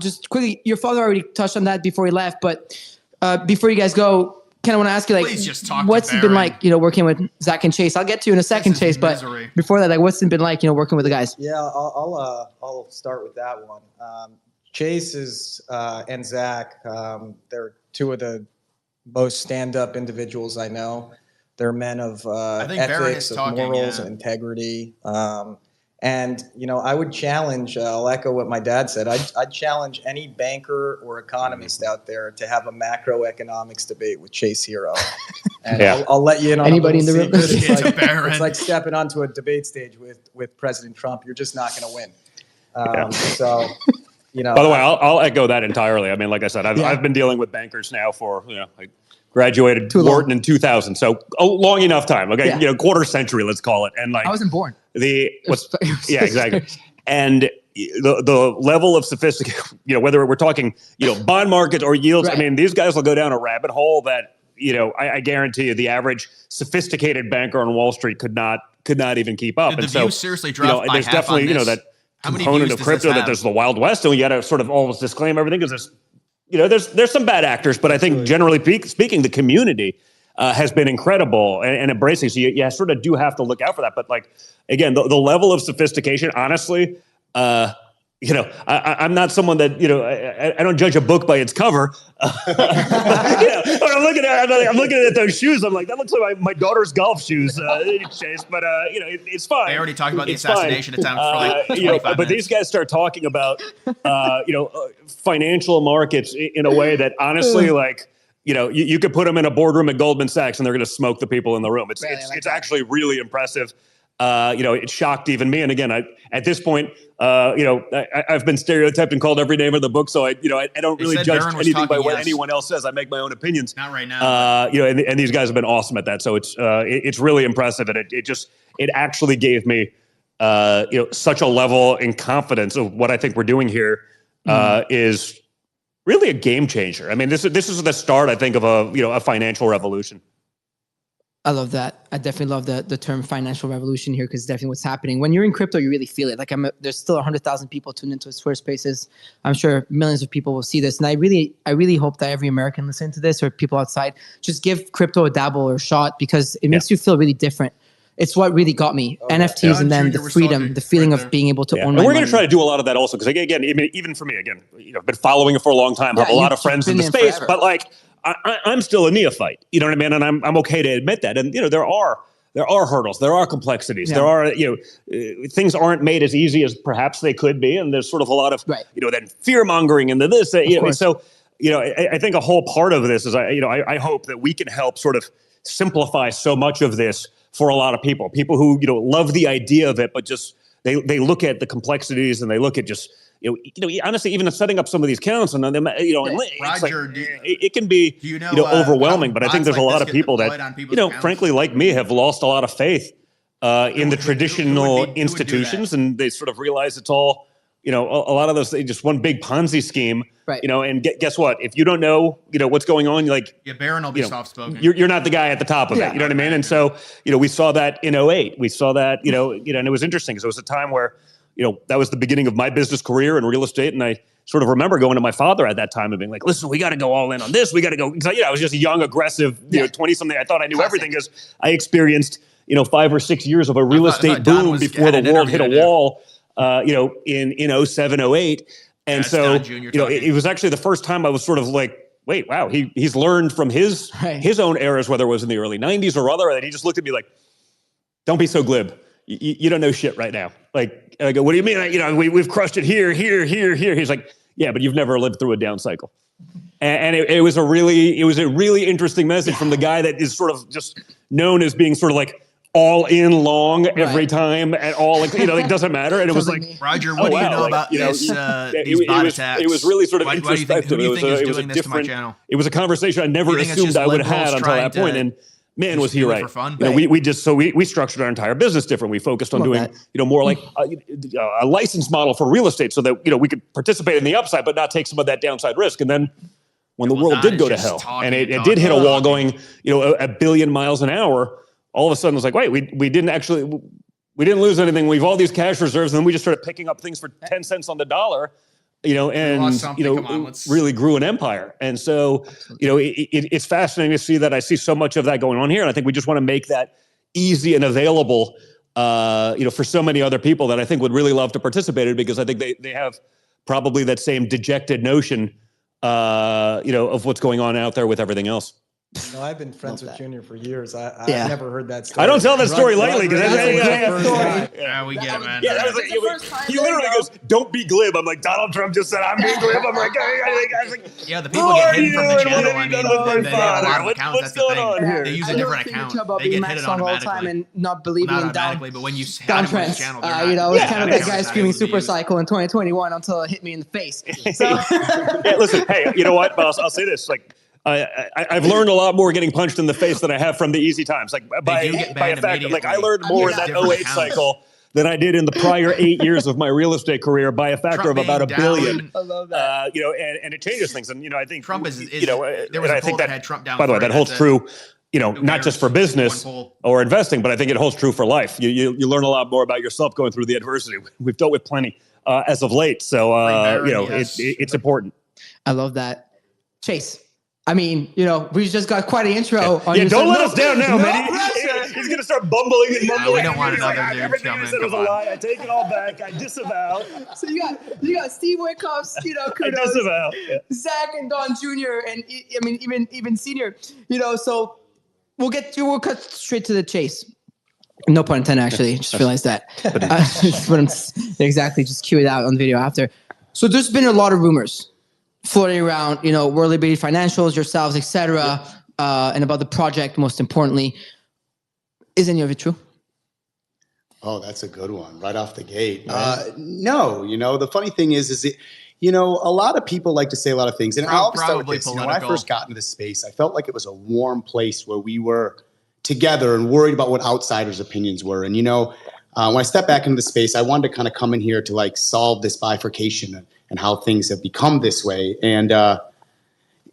just quickly, your father already touched on that before he left. But before you guys go, kind of want to ask you, please just talk what's it been like, working with Zach and Chase? I'll get to you in a second, Chase. But before that, what's it been like, working with the guys? Yeah, I'll start with that one. Chase and Zach, they're two of the most stand-up individuals I know. They're men of ethics, of morals, and integrity. And, I would challenge, I'll echo what my dad said, I'd challenge any banker or economist out there to have a macroeconomics debate with Chase Hero. And I'll let you in on anybody in the room. It's like stepping onto a debate stage with President Trump. You're just not going to win. So... By the way, I'll echo that entirely. I mean, like I said, I've been dealing with bankers now for, I graduated Wharton in 2000. So a long enough time. Okay. Quarter century, let's call it. And I wasn't born. Exactly. And the level of sophistication, whether we're talking, bond market or yields, right. I mean, these guys will go down a rabbit hole that, I guarantee you the average sophisticated banker on Wall Street could not even keep up. Did the view seriously drop by there's half definitely, on this? That component of crypto that there's the Wild West, and you got to sort of almost disclaim everything because there's some bad actors, but I think generally speaking, the community has been incredible and embracing. So you sort of do have to look out for that. But again, the level of sophistication, honestly, I'm not someone that, I don't judge a book by its cover. When I'm looking at those shoes, I'm like, that looks like my daughter's golf shoes, Chase. But it's fine. They already talked about the assassination attempt for like 25 but minutes. these guys start talking about, financial markets in a way that honestly, like, you could put them in a boardroom at Goldman Sachs and they're going to smoke the people in the room. It's actually really impressive. It shocked even me. And again, at this point, I've been stereotyped and called every name of the book. So I don't really judge anything by what anyone else says. I make my own opinions. Not right now. And these guys have been awesome at that. So it's really impressive. And it actually gave me, such a level and confidence of what I think we're doing here, is really a game changer. I mean, this is the start, I think, of a financial revolution. I love that. I definitely love the term financial revolution here, because definitely what's happening. When you're in crypto, you really feel it. Like there's still 100,000 people tuned into Twitter Spaces. I'm sure millions of people will see this. And I really hope that every American listening to this, or people outside, just give crypto a dabble or a shot, because it makes you feel really different. It's what really got me. NFTs, and then the freedom, the feeling of being able to own my money. And we're going to try to do a lot of that also, because again, even for me, I've been following it for a long time, have a lot of friends in the space, forever. But like, I'm still a neophyte, you know what I mean? And I'm okay to admit that. And, there are hurdles, there are complexities, there are, things aren't made as easy as perhaps they could be. And there's sort of a lot of, then fear mongering and this, so, I think a whole part of this is, I hope that we can help sort of simplify so much of this for a lot of people who, love the idea of it, but just, they look at the complexities and they look at just, honestly, even setting up some of these accounts and then, Roger, it can be, overwhelming. But I think there's a lot of people that, frankly, like me, have lost a lot of faith in the traditional institutions, and they sort of realize it's all, a lot of those, just one big Ponzi scheme, right? And guess what? If you don't know, what's going on, Barron will be soft-spoken. You're not the guy at the top of it. You know what I mean? And so, we saw that in 2008. We saw that, and it was interesting because it was a time where, that was the beginning of my business career in real estate. And I sort of remember going to my father at that time and being like, listen, we got to go all in on this. We got to go. Because I was just a young, aggressive, 20-something. I thought I knew everything because I experienced, 5 or 6 years of a real estate boom before the world hit a wall, in 07, 08. And so, it was actually the first time I was sort of like, wait, wow, he's learned from his own errors, whether it was in the early 90s or other, and he just looked at me like, don't be so glib. You don't know shit right now. Like, I go, what do you mean? We've crushed it here. He's like, yeah, but you've never lived through a down cycle. And it was a really interesting message from the guy that is sort of just known as being sort of like all in long every time and all, it doesn't matter. And it was like, Roger, what do you know about this? These bot attacks? It was really sort of introspective. Who do you think is doing this to my channel? It was a conversation I never assumed I would have had until that point. And man, was he right? We structured our entire business different. We focused on doing, more like a license model for real estate, so that we could participate in the upside, but not take some of that downside risk. And then when the world did go to hell, and it did hit a wall going, a billion miles an hour, all of a sudden it was like, wait, we didn't lose anything. We've all these cash reserves, and then we just started picking up things for 10 cents on the dollar. Really grew an empire. And so, it's fascinating to see that. I see so much of that going on here. And I think we just want to make that easy and available, for so many other people that I think would really love to participate in, because I think they have probably that same dejected notion, of what's going on out there with everything else. I've been friends with Junior for years. I've never heard that story. I don't tell that story lightly. We get it, man. He literally goes, "Don't be glib." I'm like, Donald Trump just said I'm being glib. I'm like, the people get hidden from the channel. I mean, they have a lot of accounts. That's the thing. They use a different account. They get hidden automatically. And not believing in automatically, but when you have them on the channel, it's kind of that guy screaming super cycle in 2021 until it hit me in the face. So, listen, hey, you know what? But I'll say this, like, I've learned a lot more getting punched in the face than I have from the easy times. Like by a fact, like I learned more in that 08 cycle than I did in the prior 8 years of my real estate career by a factor of about $1 billion. I love that. And it changes things. And I think Trump is there was a poll that had Trump down. By the way, that holds true. Not just for business or investing, but I think it holds true for life. You learn a lot more about yourself going through the adversity. We've dealt with plenty as of late, so it's important. I love that, Chase. I mean, we just got quite an intro. On don't let us down now, man. He's gonna start bumbling and mumbling. we don't want He's like, another dude everything you coming, said was a come on. lie. I take it all back. I disavow. So you got Steve Witkoff's, I kudos. disavow. Yeah. Zach and Don Jr. and I mean even Senior, So we'll cut straight to the chase. No pun intended, actually. Just realized that. Just cue it out on the video after. So there's been a lot of rumors floating around, World Liberty Financials, yourselves, etc., and about the project. Most importantly, is any of it true? Oh, that's a good one right off the gate. No, the funny thing is it, a lot of people like to say a lot of things. And I'll start with Probably this. When I political. first got into this space, I felt like it was a warm place where we were together and worried about what outsiders' opinions were. And, when I stepped back into the space, I wanted to kind of come in here to solve this bifurcation and how things have become this way. And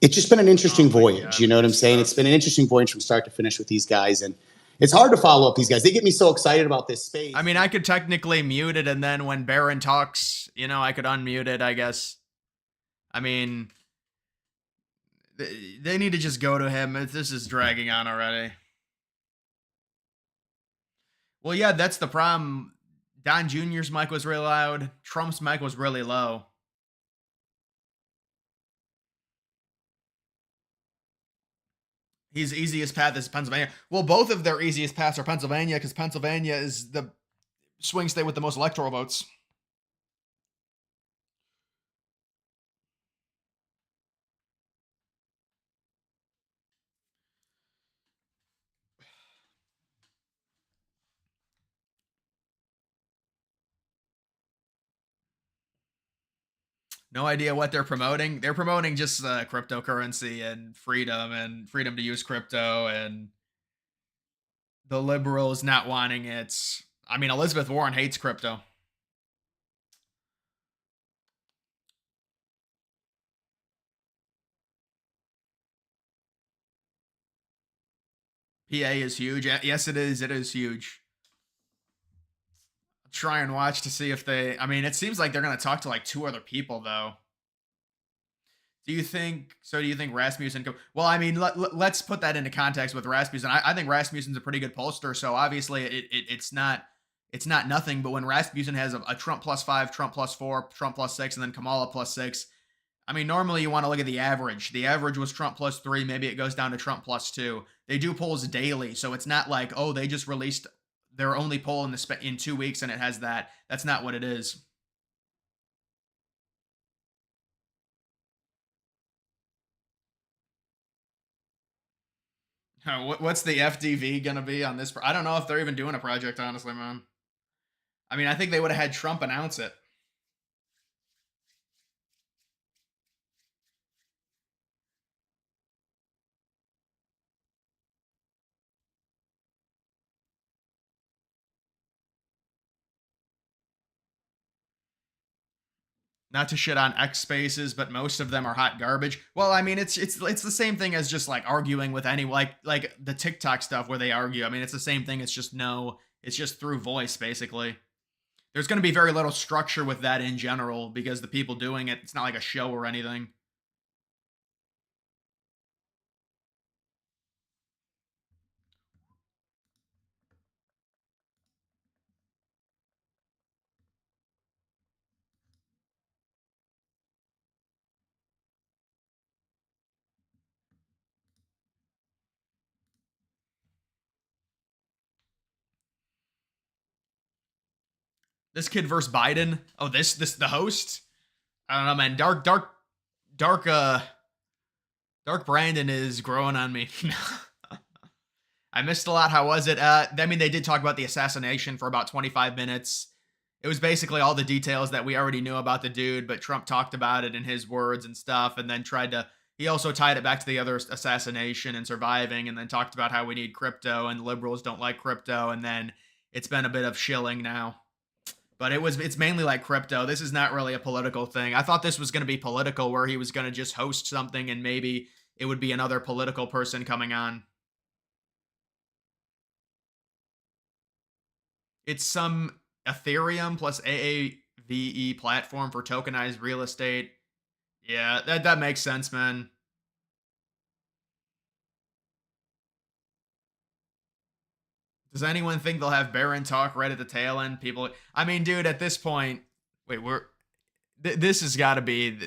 it's just been an interesting voyage. God. You know what I'm saying? It's been an interesting voyage from start to finish with these guys. And it's hard to follow up these guys. They get me so excited about this space. I mean, I could technically mute it, and then when Baron talks, I could unmute it, I guess. I mean, they need to just go to him. This is dragging on already. Well, yeah, that's the problem. Don Jr.'s mic was really loud. Trump's mic was really low. His easiest path is Pennsylvania. Well, both of their easiest paths are Pennsylvania, because Pennsylvania is the swing state with the most electoral votes. No idea what they're promoting. They're promoting just cryptocurrency and freedom to use crypto, and the liberals not wanting it. I mean, Elizabeth Warren hates crypto. PA is huge. Yes, it is. It is huge. I'll try and watch to see if they... I mean, it seems like they're going to talk to 2 other people, though. Do you think Rasmussen... Well, I mean, let's put that into context with Rasmussen. I think Rasmussen's a pretty good pollster, so obviously it's not nothing, but when Rasmussen has a Trump +5, Trump +4, Trump +6, and then Kamala +6, I mean, normally you want to look at the average. The average was Trump +3. Maybe it goes down to Trump +2. They do polls daily, so it's not like, oh, they just released their only poll in 2 weeks and it has that. That's not what it is. What's the FDV gonna be on this? I don't know if they're even doing a project, honestly, man. I mean, I think they would have had Trump announce it. Not to shit on X spaces, but most of them are hot garbage. Well, I mean, it's the same thing as just arguing with any like the TikTok stuff where they argue. I mean, it's the same thing. It's just through voice, basically. There's going to be very little structure with that in general because the people doing it, it's not like a show or anything. This kid versus Biden. Oh, this the host. I don't know, man. Dark Brandon is growing on me. I missed a lot. How was it? I mean, they did talk about the assassination for about 25 minutes. It was basically all the details that we already knew about the dude, but Trump talked about it in his words and stuff, and then he also tied it back to the other assassination and surviving, and then talked about how we need crypto and liberals don't like crypto, and then it's been a bit of shilling now. But it's mainly like crypto. This is not really a political thing. I thought this was going to be political, where he was going to just host something and maybe it would be another political person coming on. It's some Ethereum plus AAVE platform for tokenized real estate. Yeah, that makes sense, man. Does anyone think they'll have Barron talk right at the tail end? People, I mean, dude, at this point, wait, this has got to be,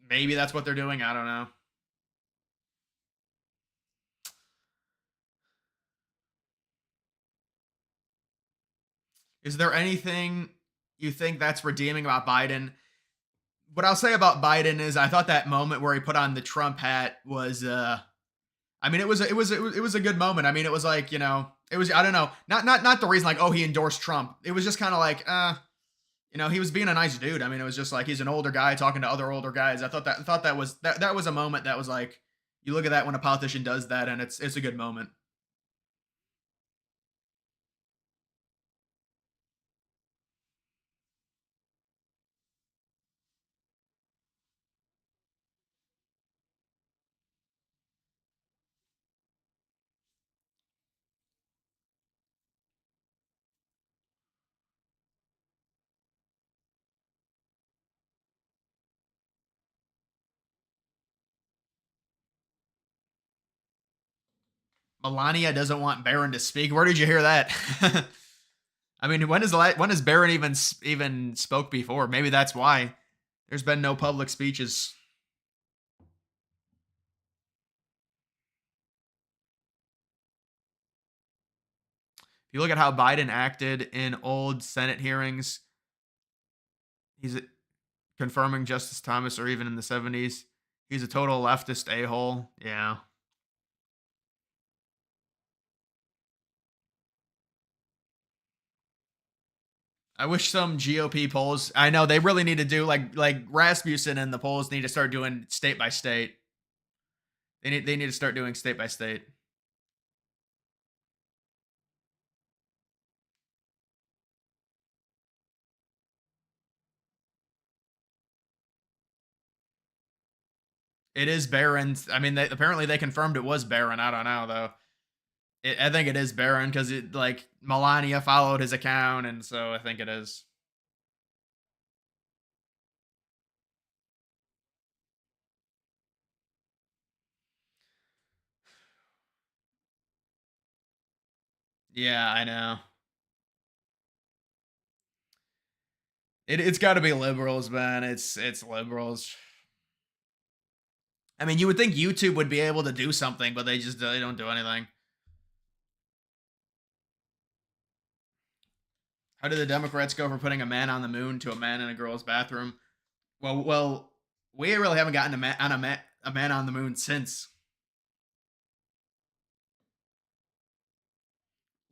maybe that's what they're doing. I don't know. Is there anything you think that's redeeming about Biden? What I'll say about Biden is I thought that moment where he put on the Trump hat was, I mean, it was a good moment. I mean, it was like, you know, it was, I don't know, not the reason like, oh, he endorsed Trump. It was just kind of like, you know, he was being a nice dude. I mean, it was just like he's an older guy talking to other older guys. I thought that was a moment that was like, you look at that when a politician does that, and it's a good moment. Melania doesn't want Barron to speak. Where did you hear that? I mean, when has Barron even spoke before? Maybe that's why there's been no public speeches. If you look at how Biden acted in old Senate hearings, he's confirming Justice Thomas, or even in the 70s, he's a total leftist a-hole. Yeah. I wish some GOP polls. I know they really need to do like Rasmussen, and the polls need to start doing state by state. They need to start doing state by state. It is Barron. I mean, apparently they confirmed it was Barron. I don't know though. I think it is Barron because it like Melania followed his account, and so I think it is. Yeah, I know. It's got to be liberals, man. It's liberals. I mean, you would think YouTube would be able to do something, but they don't do anything. How did the Democrats go from putting a man on the moon to a man in a girl's bathroom? Well, we really haven't gotten a man on the moon since.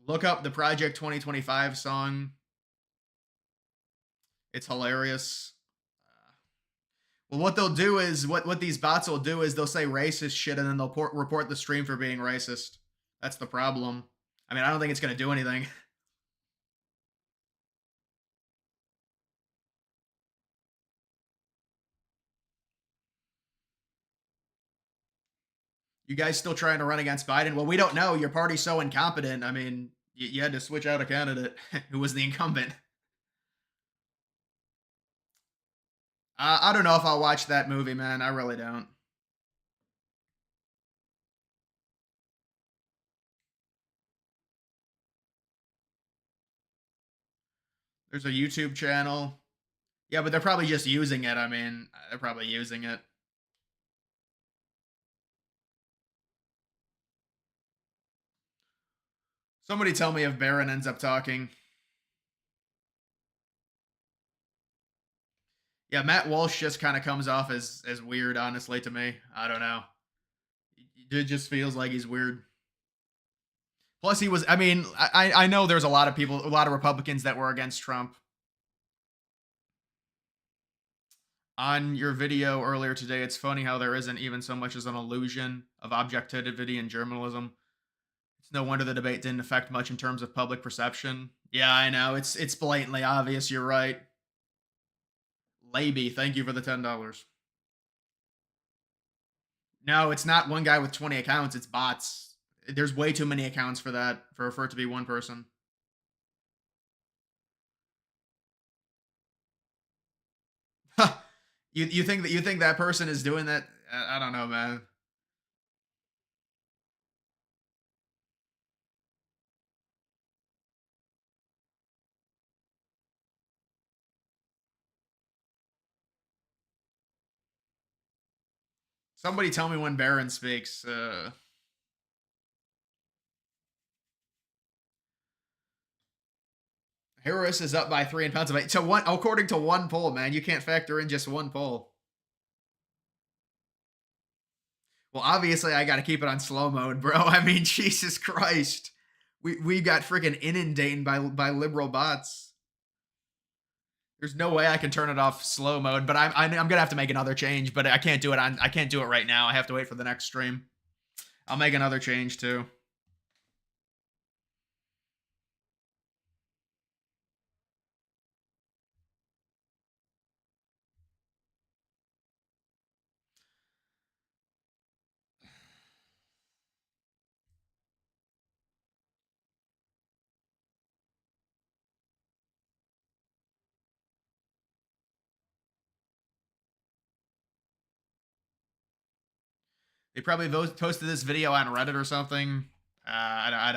Look up the Project 2025 song. It's hilarious. Well, what they'll do is what these bots will do is they'll say racist shit, and then they'll report the stream for being racist. That's the problem. I mean, I don't think it's gonna do anything. You guys still trying to run against Biden? Well, we don't know. Your party's so incompetent. I mean, you had to switch out a candidate who was the incumbent. I don't know if I'll watch that movie, man. I really don't. There's a YouTube channel. Yeah, but they're probably just using it. I mean, they're probably using it. Somebody tell me if Barron ends up talking. Yeah, Matt Walsh just kind of comes off as weird, honestly, to me. I don't know. It just feels like he's weird. Plus, he was. I mean, I know there's a lot of people, a lot of Republicans that were against Trump. On your video earlier today, it's funny how there isn't even so much as an illusion of objectivity in journalism. It's no wonder the debate didn't affect much in terms of public perception. Yeah, I know. It's blatantly obvious. You're right. Laby, thank you for the $10. No, it's not one guy with 20 accounts. It's bots. There's way too many accounts for that, for it to be one person. You think that person is doing that? I don't know, man. Somebody tell me when Barron speaks. Harris is up by 3 in Pennsylvania. To one, according to one poll, man. You can't factor in just one poll. Well, obviously, I got to keep it on slow mode, bro. I mean, Jesus Christ. We got freaking inundated by liberal bots. There's no way I can turn it off slow mode, but I'm gonna have to make another change. But I can't do it I can't do it right now. I have to wait for the next stream. I'll make another change too. They probably posted this video on Reddit or something. I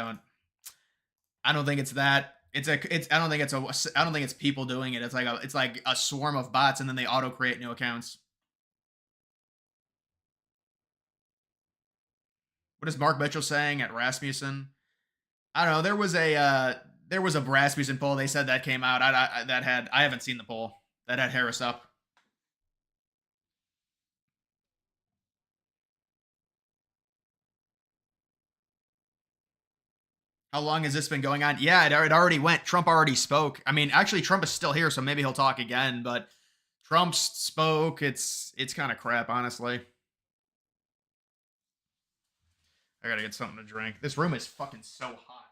don't think it's that. I don't think it's people doing it. It's like a swarm of bots, and then they auto create new accounts. What is Mark Mitchell saying at Rasmussen? I don't know. There was a Rasmussen poll. They said that came out. I haven't seen the poll that had Harris up. How long has this been going on? Yeah, it already went. Trump already spoke. I mean, actually, Trump is still here, so maybe he'll talk again. But Trump spoke. It's kind of crap, honestly. I gotta get something to drink. This room is fucking so hot.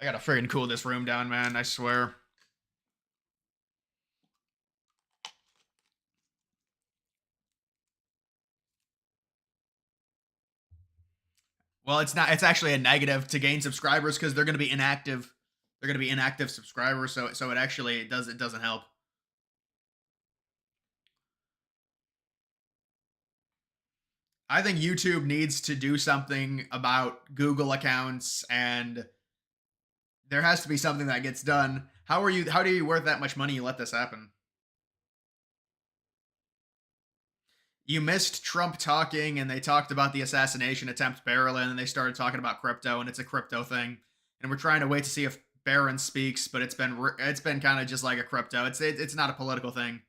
I gotta friggin' cool this room down, man. I swear. Well, it's not. It's actually a negative to gain subscribers because they're gonna be inactive. They're gonna be inactive subscribers, so it actually doesn't help. I think YouTube needs to do something about Google accounts, and there has to be something that gets done. How do you worth that much money you let this happen? You missed Trump talking, and they talked about the assassination attempt barrel, and then they started talking about crypto, and it's a crypto thing. And we're trying to wait to see if Barron speaks, but it's been kind of just like a crypto. It's not a political thing.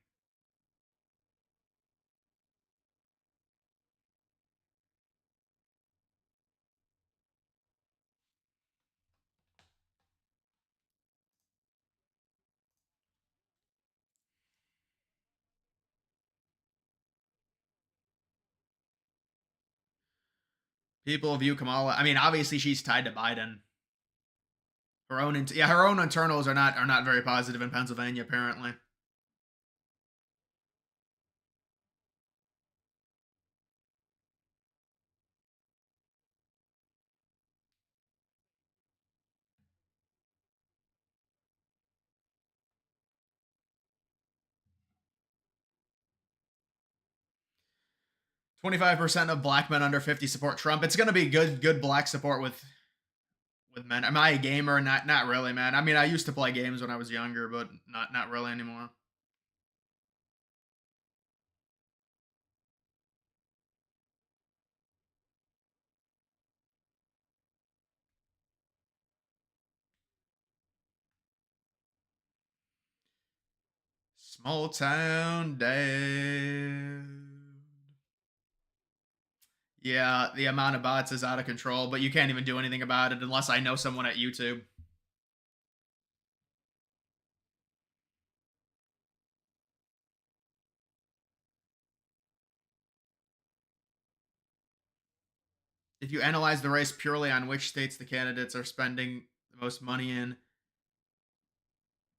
People view Kamala. I mean, obviously she's tied to Biden. Her own internals are not very positive in Pennsylvania, apparently. 25% of black men under 50 support Trump. It's gonna be good black support with men. Am I a gamer? Not really, man. I mean, I used to play games when I was younger, but not really anymore. Small town dad. Yeah, the amount of bots is out of control, but you can't even do anything about it unless I know someone at YouTube. If you analyze the race purely on which states the candidates are spending the most money in,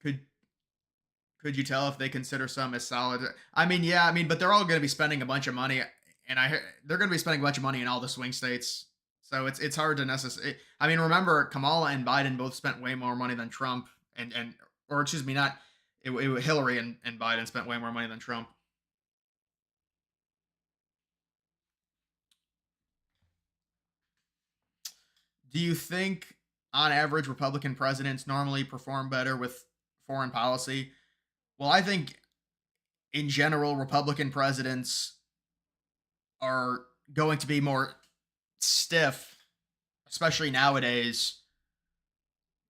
could you tell if they consider some as solid? I mean, yeah, I mean, but they're all going to be spending a bunch of money, and they're going to be spending a bunch of money in all the swing states. So it's hard to necessarily. I mean, remember Kamala and Biden both spent way more money than Trump, and or excuse me, not Hillary and Biden spent way more money than Trump. Do you think, on average, Republican presidents normally perform better with foreign policy? Well, I think in general, Republican presidents are going to be more stiff, especially nowadays,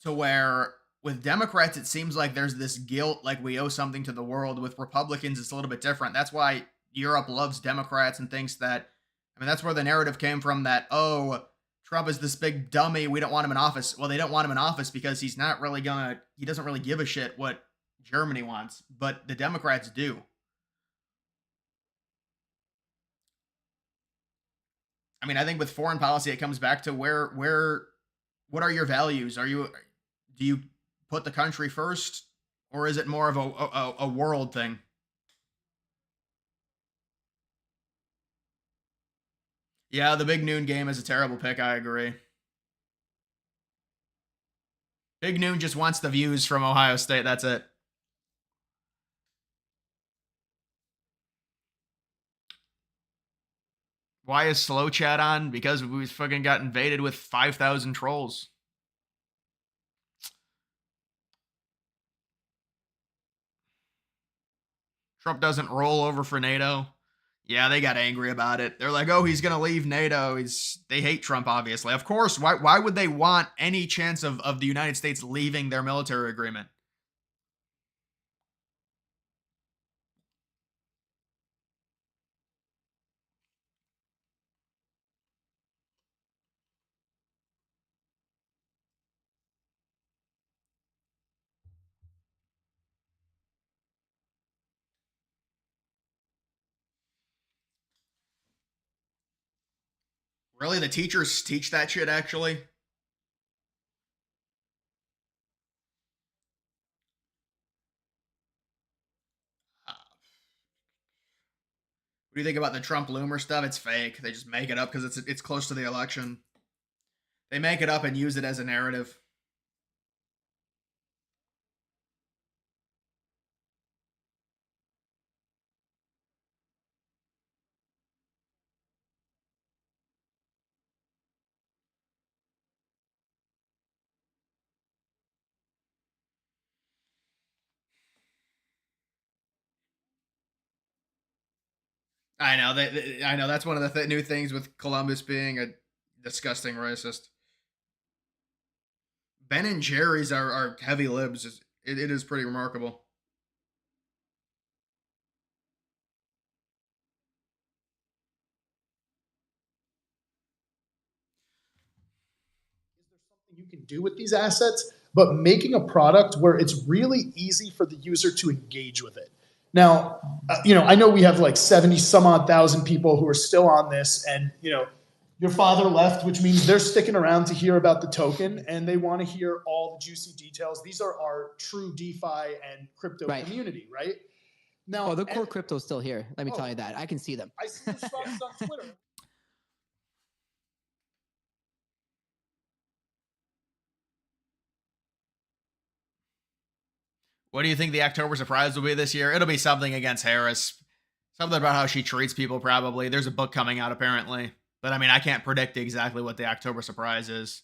to where with Democrats, it seems like there's this guilt, like we owe something to the world. With Republicans, it's a little bit different. That's why Europe loves Democrats and thinks that, I mean, that's where the narrative came from that, oh, Trump is this big dummy. We don't want him in office. Well, they don't want him in office because he's not really gonna, he doesn't really give a shit what Germany wants, but the Democrats do. I mean, I think with foreign policy, it comes back to what are your values? Do you put the country first, or is it more of a world thing? Yeah, the Big Noon game is a terrible pick. I agree. Big Noon just wants the views from Ohio State. That's it. Why is slow chat on? Because we fucking got invaded with 5,000 trolls. Trump doesn't roll over for NATO. Yeah, they got angry about it. They're like, "Oh, he's gonna leave NATO." They hate Trump, obviously. Of course. Why would they want any chance of the United States leaving their military agreement? Really, the teachers teach that shit. Actually, what do you think about the Trump Loomer stuff? It's fake. They just make it up because it's close to the election. They make it up and use it as a narrative. I know. I know that's one of the new things with Columbus being a disgusting racist. Ben and Jerry's are heavy libs. It is pretty remarkable. Is there something you can do with these assets? But making a product where it's really easy for the user to engage with it. Now, I know we have like 70 some odd thousand people who are still on this, and your father left, which means they're sticking around to hear about the token, and they want to hear all the juicy details. These are our true DeFi and crypto community, right? Now, the core crypto is still here. Let me tell you that. I can see them. I see the stuff on Twitter. What do you think the October surprise will be this year? It'll be something against Harris. Something about how she treats people, probably. There's a book coming out, apparently. But I mean, I can't predict exactly what the October surprise is.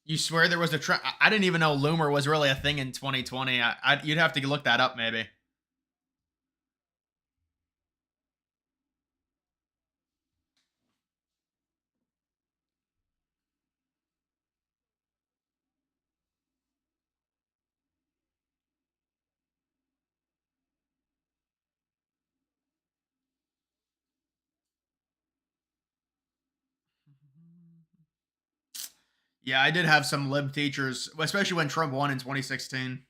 You swear there was a trend? I didn't even know Loomer was really a thing in 2020. You'd have to look that up, maybe. Yeah, I did have some lib teachers, especially when Trump won in 2016.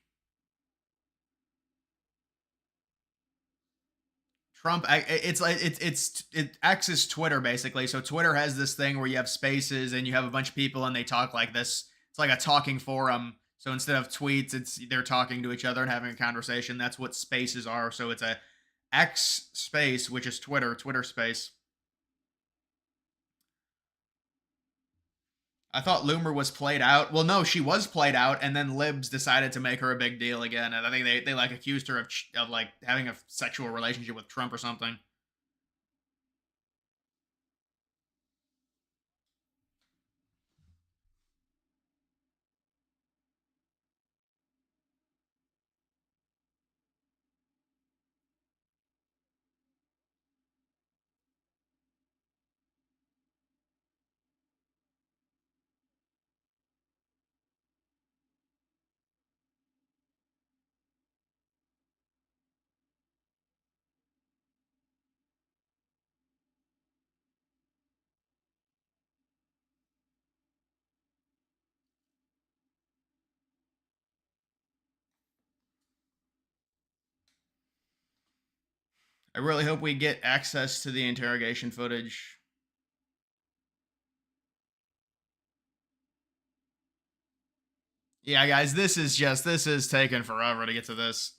Trump, it's X is Twitter basically. So Twitter has this thing where you have spaces and you have a bunch of people and they talk like this. It's like a talking forum. So instead of tweets, they're talking to each other and having a conversation. That's what spaces are. So it's a X space, which is Twitter space. I thought Loomer was played out. Well, no, she was played out, and then Libs decided to make her a big deal again. And I think they like accused her of like having a sexual relationship with Trump or something. I really hope we get access to the interrogation footage. Yeah, guys, this is taking forever to get to this.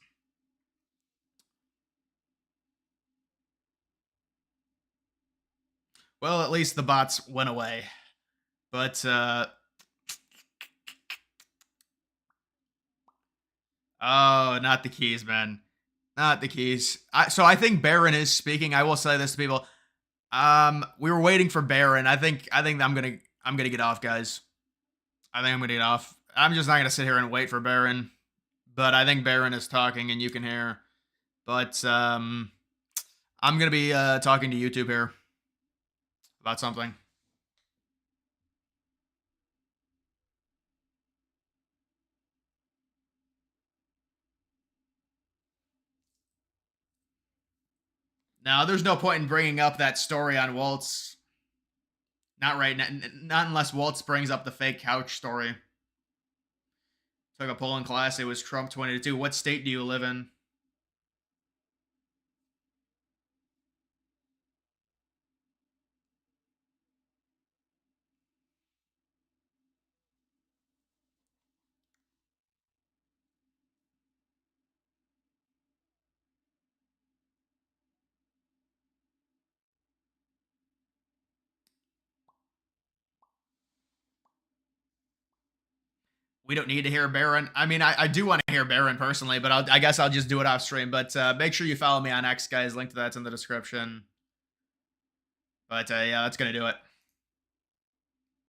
Well, at least the bots went away. But oh, not the keys, man. Not the keys. So I think Baron is speaking. I will say this to people. We were waiting for Baron. I think I'm gonna get off, guys. I think I'm gonna get off. I'm just not gonna sit here and wait for Baron. But I think Baron is talking, and you can hear. But I'm gonna be talking to YouTube here about something. Now, there's no point in bringing up that story on Waltz. Not right now. Not unless Waltz brings up the fake couch story. Took a poll in class. It was Trump 20-2. What state do you live in? We don't need to hear Baron. I mean, I do want to hear Baron personally, but I guess I'll just do it off stream. But make sure you follow me on X, guys. Link to that's in the description. But yeah, that's going to do it.